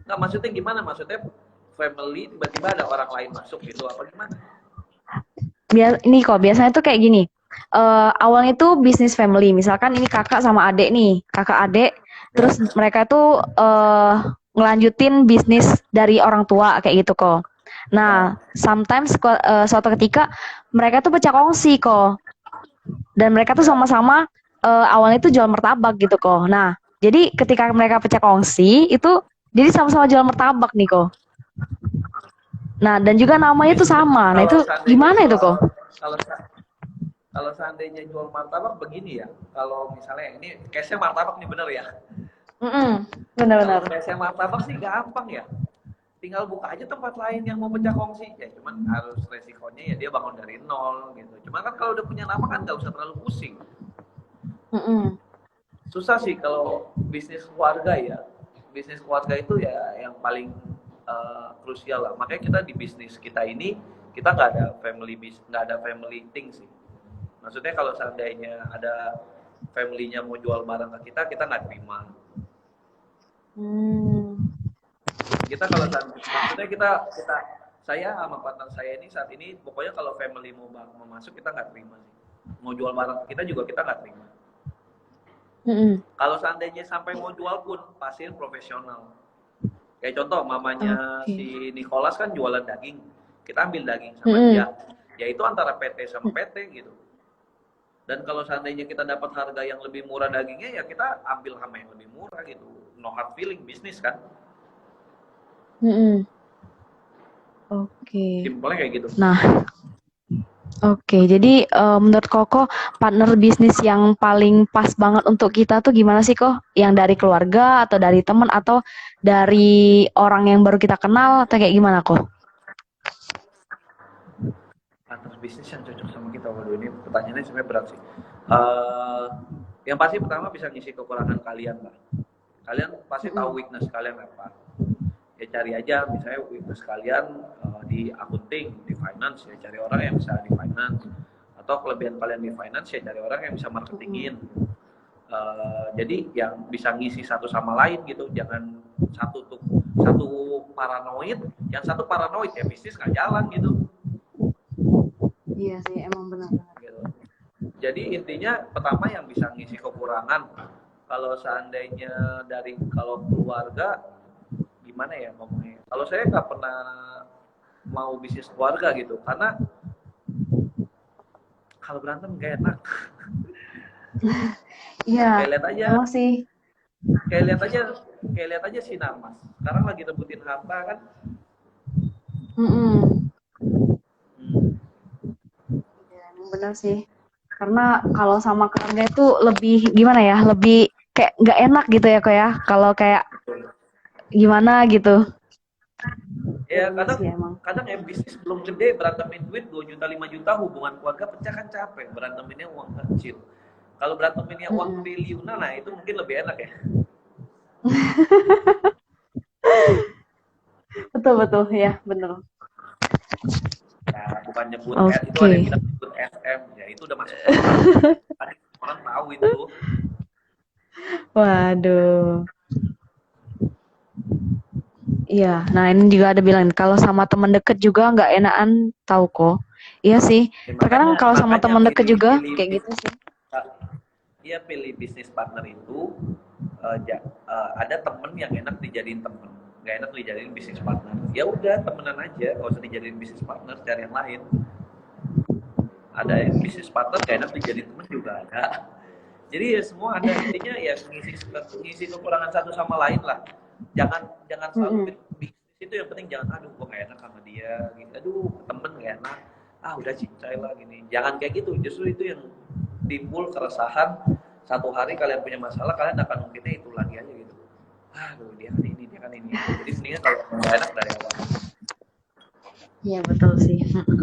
Nggak, maksudnya gimana? Maksudnya family tiba-tiba ada orang lain masuk gitu apa gimana? Ini kok biasanya tuh kayak gini. Awalnya tuh bisnis family. Misalkan ini kakak sama adik nih, kakak adik. Ya. Terus mereka tuh ngelanjutin bisnis dari orang tua kayak gitu kok. Nah, sometimes suatu ketika mereka tuh pecah kongsi kok. Dan mereka tuh sama-sama awalnya tuh jual martabak gitu kok. Nah, jadi ketika mereka pecah kongsi itu jadi sama-sama jual martabak nih kok. Nah, dan juga namanya Ini tuh sama. Nah, kalau itu seandainya gimana itu kok? kalau kalau seandainya jual martabak begini ya, kalau misalnya ini case-nya martabak nih bener ya. Kalau Benar-benar. case-nya martabak sih gampang ya. Tinggal buka aja tempat lain yang mau pecah kongsi. Ya cuman harus resikonya ya dia bangun dari nol gitu. Cuman kan kalau udah punya nama kan nggak usah terlalu pusing. Susah sih kalau bisnis keluarga ya. Bisnis keluarga itu ya yang paling krusial lah. Makanya kita di bisnis kita ini kita nggak ada family thing sih. Maksudnya kalau seandainya ada family-nya mau jual barang ke kita nggak terima. Kita kalau maksudnya kita saya sama partner saya ini saat ini pokoknya kalau family mau masuk kita nggak terima sih. Mau jual barang ke kita juga kita nggak terima. Kalau seandainya sampai mau jual pun pasien profesional. Kayak contoh mamanya si Nicholas kan jualan daging. Kita ambil daging sama dia. Ya itu antara PT sama PT gitu. Dan kalau seandainya kita dapat harga yang lebih murah dagingnya ya kita ambil sama yang lebih murah gitu. No hard feeling, bisnis kan. Oke. Simpelnya kayak gitu. Nah, oke. Jadi menurut Koko partner bisnis yang paling pas banget untuk kita tuh gimana sih kok? Yang dari keluarga atau dari teman atau dari orang yang baru kita kenal atau kayak gimana kok? Partner bisnis yang cocok sama kita. Waduh, ini pertanyaannya sebenarnya berat sih. Yang pasti pertama bisa ngisi kekurangan kalian lah. Kalian pasti tahu weakness kalian apa. Ya cari aja misalnya weakness kalian di accounting, di finance, ya cari orang yang bisa di finance. Atau kelebihan kalian di finance, ya cari orang yang bisa marketingin. Jadi yang bisa ngisi satu sama lain gitu. Jangan satu paranoid, yang satu paranoid ya bisnis nggak jalan gitu. Iya sih, emang benar. Gitu. Jadi intinya pertama yang bisa ngisi kekurangan. Kalau seandainya kalau keluarga gimana ya ngomongnya? Kalau saya nggak pernah mau bisnis keluarga gitu, karena kalau berantem gak enak. Iya. Kayak lihat aja. Emang sih. Kayak lihat aja Sinar Mas. Sekarang lagi rebutin harta kan. benar sih. Karena kalau sama keluarga itu lebih gimana ya? Lebih kayak nggak enak gitu ya kok ya. Kalau kayak gimana gitu. Ya Ya benar kadang sih emang. kadang ya bisnis belum gede berantemin duit 2 juta 5 juta hubungan keluarga pecah kan capek beranteminnya uang kecil. Kalau beranteminnya uang Mm-mm. triliunan nah itu mungkin lebih enak ya. Betul betul ya benar. Ya bukan nyebut itu ada yang Oke. bilang nyebut SM ya itu udah masuk orang. Tadi orang tahu itu. Waduh. Iya, nah ini juga ada bilang kalau sama teman deket juga nggak enakan tahu kok. Iya sih. Ya, Terkadang makanya kalau sama makanya teman deket pilih juga pilih kayak gitu sih. iya pilih bisnis partner itu ada temen yang enak dijadiin temen nggak enak dijadiin bisnis partner ya udah temenan aja nggak usah dijadiin bisnis partner cari yang lain ada yang bisnis partner gak enak dijadiin temen juga ada jadi ya semua ada intinya ya ngisi kekurangan satu sama lain lah jangan selalu Mm-mm. bisnis itu yang penting jangan aduh gue gak enak sama dia gitu aduh temen gak enak udah cincai lah gini jangan kayak gitu justru itu yang timbul keresahan satu hari kalian punya masalah kalian akan mungkinnya itu lagi aja gitu aduh dia kan ini jadi mendingan kalau gak enak dari awal. Iya betul sih. Mm-mm.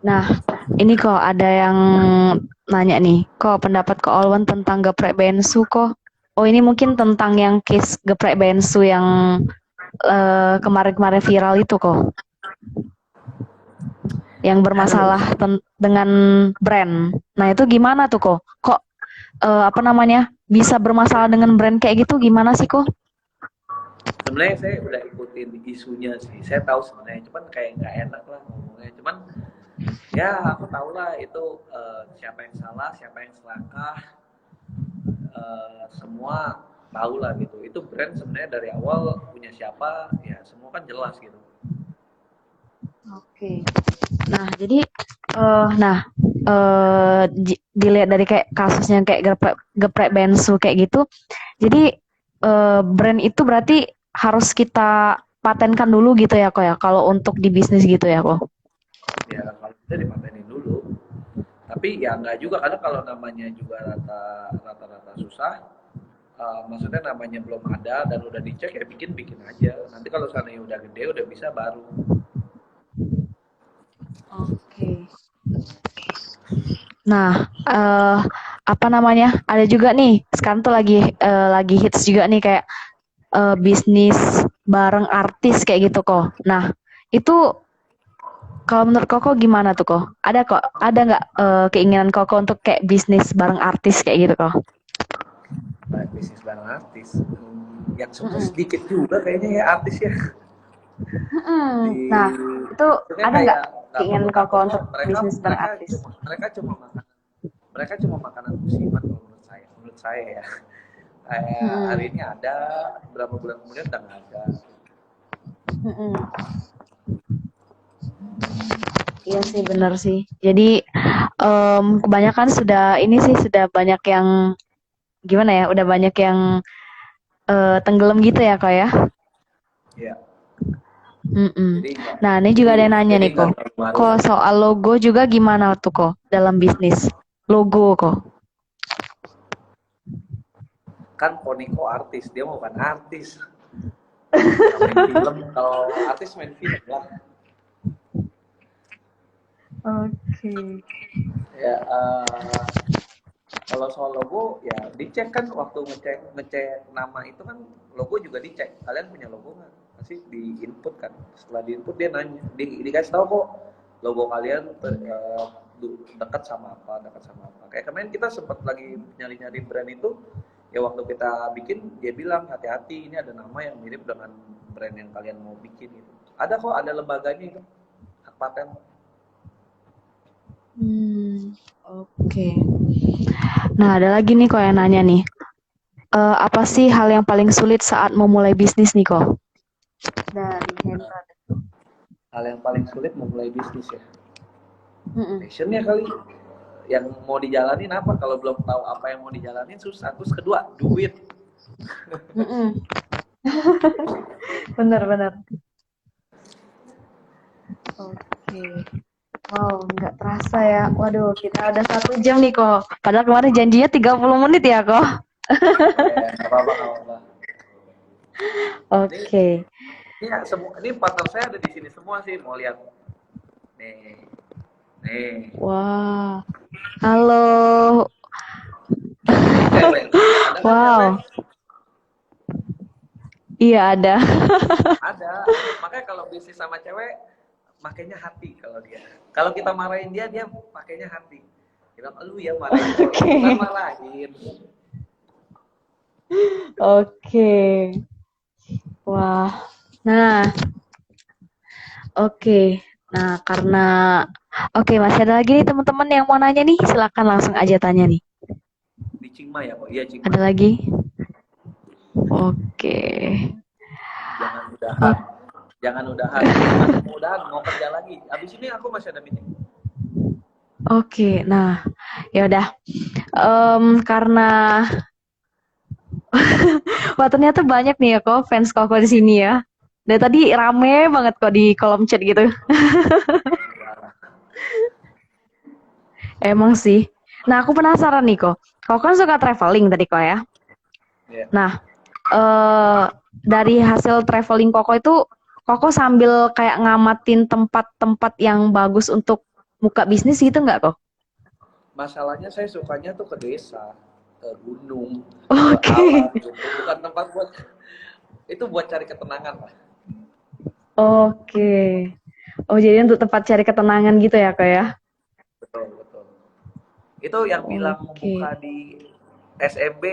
Nah, ini kok ada yang nanya nih, kok pendapat Kak Olwen tentang geprek bensu kok? Oh ini mungkin tentang yang case geprek bensu yang kemarin-kemarin viral itu kok, yang Aduh, bermasalah dengan brand. Nah itu gimana tuh kok? Kok apa namanya bisa bermasalah dengan brand kayak gitu? Gimana sih kok? sebenarnya saya udah ikutin isunya sih saya tahu sebenarnya cuman kayak nggak enak lah ngomongnya cuman ya aku tahu lah itu siapa yang salah siapa yang selangkah semua tahu lah gitu itu brand sebenarnya dari awal punya siapa ya semua kan jelas gitu. Oke. Nah jadi dilihat dari kayak kasusnya kayak geprek geprek bensu kayak gitu. Jadi brand itu berarti harus kita patenkan dulu gitu ya kok ya kalau untuk di bisnis gitu ya kok. Ya kalau bisa dipatenin dulu tapi ya nggak juga karena kalau namanya juga rata-rata susah maksudnya namanya belum ada dan udah dicek ya bikin aja nanti kalau seandainya udah gede udah bisa baru. Oke. Nah, apa namanya? Ada juga nih, sekarang tuh lagi hits juga nih kayak bisnis bareng artis kayak gitu kok. Nah, itu kalau menurut Koko gimana tuh kok? Ada nggak keinginan Koko untuk kayak bisnis bareng artis kayak gitu kok? Bisnis bareng artis yang sukses Mm-mm. sedikit juga kayaknya ya artis ya Mm-mm. di Nah, itu maksudnya ada nggak kayak nggak perlu keinginan Koko takutnya untuk mereka bisnis bareng mereka artis? cuma makanan musiman kalau menurut saya ya kayak hari Mm-mm. ini ada beberapa bulan kemudian udah nggak ada. Mm-mm. Iya sih benar sih. Jadi kebanyakan sudah banyak yang gimana ya? Udah banyak yang tenggelam gitu ya kak ya. Ya Mm-mm. jadi nggak Nah ini juga ada yang nanya jadi nih nggak kok. terlalu ngaruh Kok lah soal logo juga gimana tuh kok dalam bisnis? Logo kok. kan Koniko artis dia mau bukan artis main film kalau artis main film lah Oke. ya kalau soal logo ya dicek kan waktu ngecek ngecek nama itu kan logo juga dicek kalian punya logo nggak pasti di input kan setelah di input dia nanya dikasih tahu kok logo kalian dekat sama apa kayak kemarin kita sempat lagi nyari-nyari brand itu ya waktu kita bikin dia bilang hati-hati ini ada nama yang mirip dengan brand yang kalian mau bikin gitu ada lembaganya itu hak paten. Oke. Nah ada lagi nih kok yang nanya nih. Apa sih hal yang paling sulit saat memulai bisnis nih kok? Dari Hendra. Hal yang paling sulit memulai bisnis ya Mm-mm. passionnya kali yang mau dijalanin apa kalau belum tahu apa yang mau dijalanin susah terus kedua duit. Mm-mm. Benar-benar. Oke. Wow, nggak terasa ya. Waduh, kita udah 1 jam nih kok. Padahal kemarin janjinya 30 menit ya kok. Nggak apa-apa, nggak apa-apa. Ini, Oke. ini partner saya ada di sini semua sih, mau lihat. Nih, nih. Wah. Halo. Ini cewek. Ada kan cewek? Wow. Iya ada. Ada. Makanya kalau bisnis sama cewek, makainya hati kalau dia. Kalau kita marahin dia, dia pakainya hati. Bilang, lu ya marahin, Oke. bukan marahin. Oke. Wah. Nah, oke. Nah, karena oke, masih ada lagi nih teman-teman yang mau nanya nih. Silakan langsung aja tanya nih. Di Cingma ya kok? Iya Cingma. Ada lagi? Oke. Jangan udahan. Jangan udahan. Masih mau udahan, mau kerja lagi. Abis ini aku masih ada meeting. Oke. Nah, ya udah. Karena wah ternyata banyak nih ya kok fans Koko di sini ya. Dari tadi rame banget kok di kolom chat gitu. Emang sih. Nah, aku penasaran nih kok. Kau kan suka traveling tadi kok ya. Ya. Nah, eh dari hasil traveling Koko itu, Koko sambil kayak ngamatin tempat-tempat yang bagus untuk buka bisnis gitu nggak kok? Masalahnya saya sukanya tuh ke desa, ke gunung, ke Oke. alam gitu. Bukan tempat buat itu buat cari ketenangan lah. Oke. Oh, jadi untuk tempat cari ketenangan gitu ya kok ya? Betul, betul. Itu yang bilang Oke. membuka di SMB.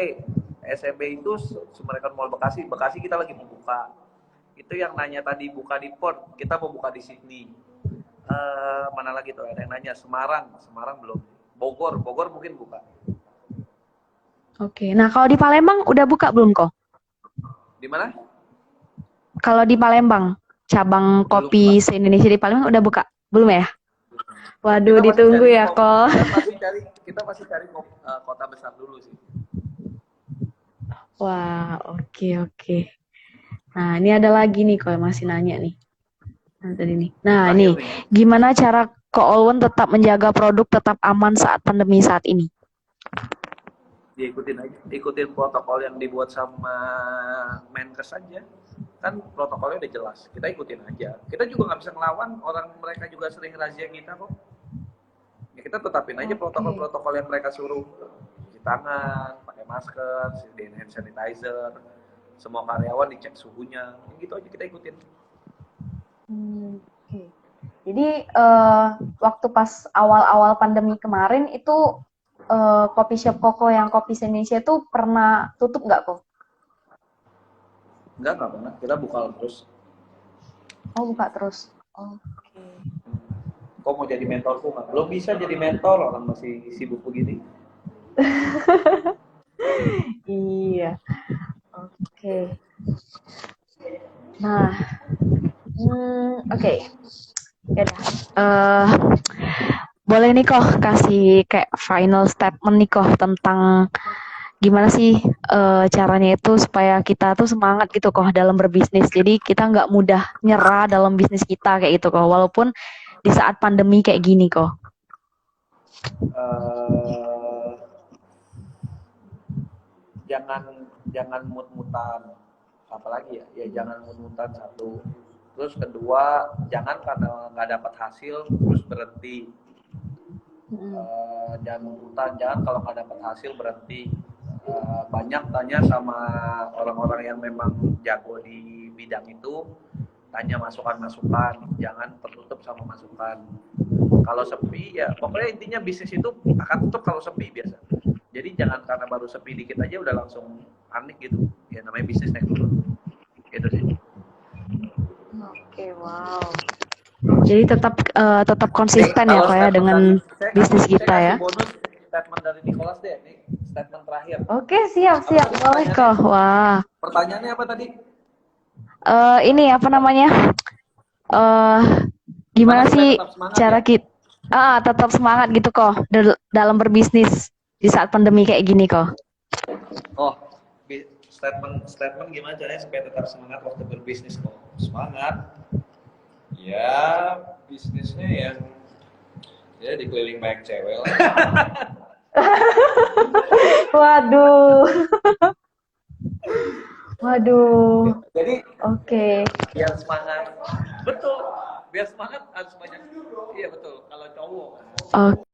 SMB itu Summarecon Mall Bekasi. Bekasi kita lagi membuka. Itu yang nanya tadi buka di Port, kita mau buka di Sydney. Mana lagi tuh ada yang nanya Semarang, Semarang belum. Bogor, Bogor mungkin buka. Oke. Nah, kalau di Palembang udah buka belum kok? Di mana? Kalau di Palembang, cabang Belum kopi Mbak. se-Indonesia di Palembang udah buka? Belum ya? Waduh, Kita masih ditunggu cari ya kok. kita masih cari kota besar dulu sih. Wah, oke oke. Nah, ini ada lagi nih kok masih nanya nih. Nah, tadi nih. Nah, Terakhir nih, nih, gimana cara Ko Olwen tetap menjaga produk tetap aman saat pandemi saat ini? diikutin aja, ikutin protokol yang dibuat sama Menkes aja. Kan protokolnya udah jelas, kita ikutin aja. Kita juga nggak bisa ngelawan, orang mereka juga sering razia kita kok. Ya kita tetapin aja Oke. protokol-protokol yang mereka suruh. Cuci tangan, pakai masker, sediain hand sanitizer, semua karyawan dicek suhunya, gitu aja kita ikutin. Oke. Jadi waktu pas awal-awal pandemi kemarin itu kopi shop Koko yang kopi Indonesia itu pernah tutup nggak kok? Enggak pernah, kita buka terus. Oh, buka terus. Oke. Kok mau jadi mentorku nggak? Belum bisa jadi mentor, orang masih sibuk begini. Iya. Oke. Nah, oke. Ya udah. Boleh nih kok kasih kayak final statement nih kok tentang gimana sih caranya itu supaya kita tuh semangat gitu kok dalam berbisnis. Jadi kita nggak mudah nyerah dalam bisnis kita kayak gitu kok. Walaupun di saat pandemi kayak gini kok. Eh, jangan mut-mutan, apalagi ya jangan mut-mutan satu. Terus kedua, jangan karena nggak dapat hasil terus berhenti. Jangan mut-mutan, jangan kalau nggak dapat hasil berhenti. Banyak tanya sama orang-orang yang memang jago di bidang itu, tanya masukan-masukan, jangan tertutup sama masukan. Kalau sepi ya pokoknya intinya bisnis itu akan tutup kalau sepi biasa. Jadi jangan karena baru sepi dikit aja udah langsung panik gitu. Ya namanya bisnis naik turun. Gitu sih. Oke, wow. Jadi tetap konsisten ya Kalau kok ya statement dengan dari bisnis saya kita kasih ya. bonus statement dari Nicholas deh. Ini statement terakhir. Oke, siap Apa siap tadi boleh kok. pertanyaannya? Wah. Pertanyaannya apa tadi? Ini apa namanya? eh Gimana Gimana supaya sih tetap semangat cara ya? kita tetap semangat gitu kok dalam berbisnis di saat pandemi kayak gini kok. Oh, statement gimana caranya supaya tetap semangat waktu berbisnis kok? Semangat. Ya, bisnisnya yang Ya dikeliling banyak cewek lah. Waduh. Waduh. Jadi Oke. biar semangat, betul, biar semangat harus banyak, iya betul, kalau cowok. Oke.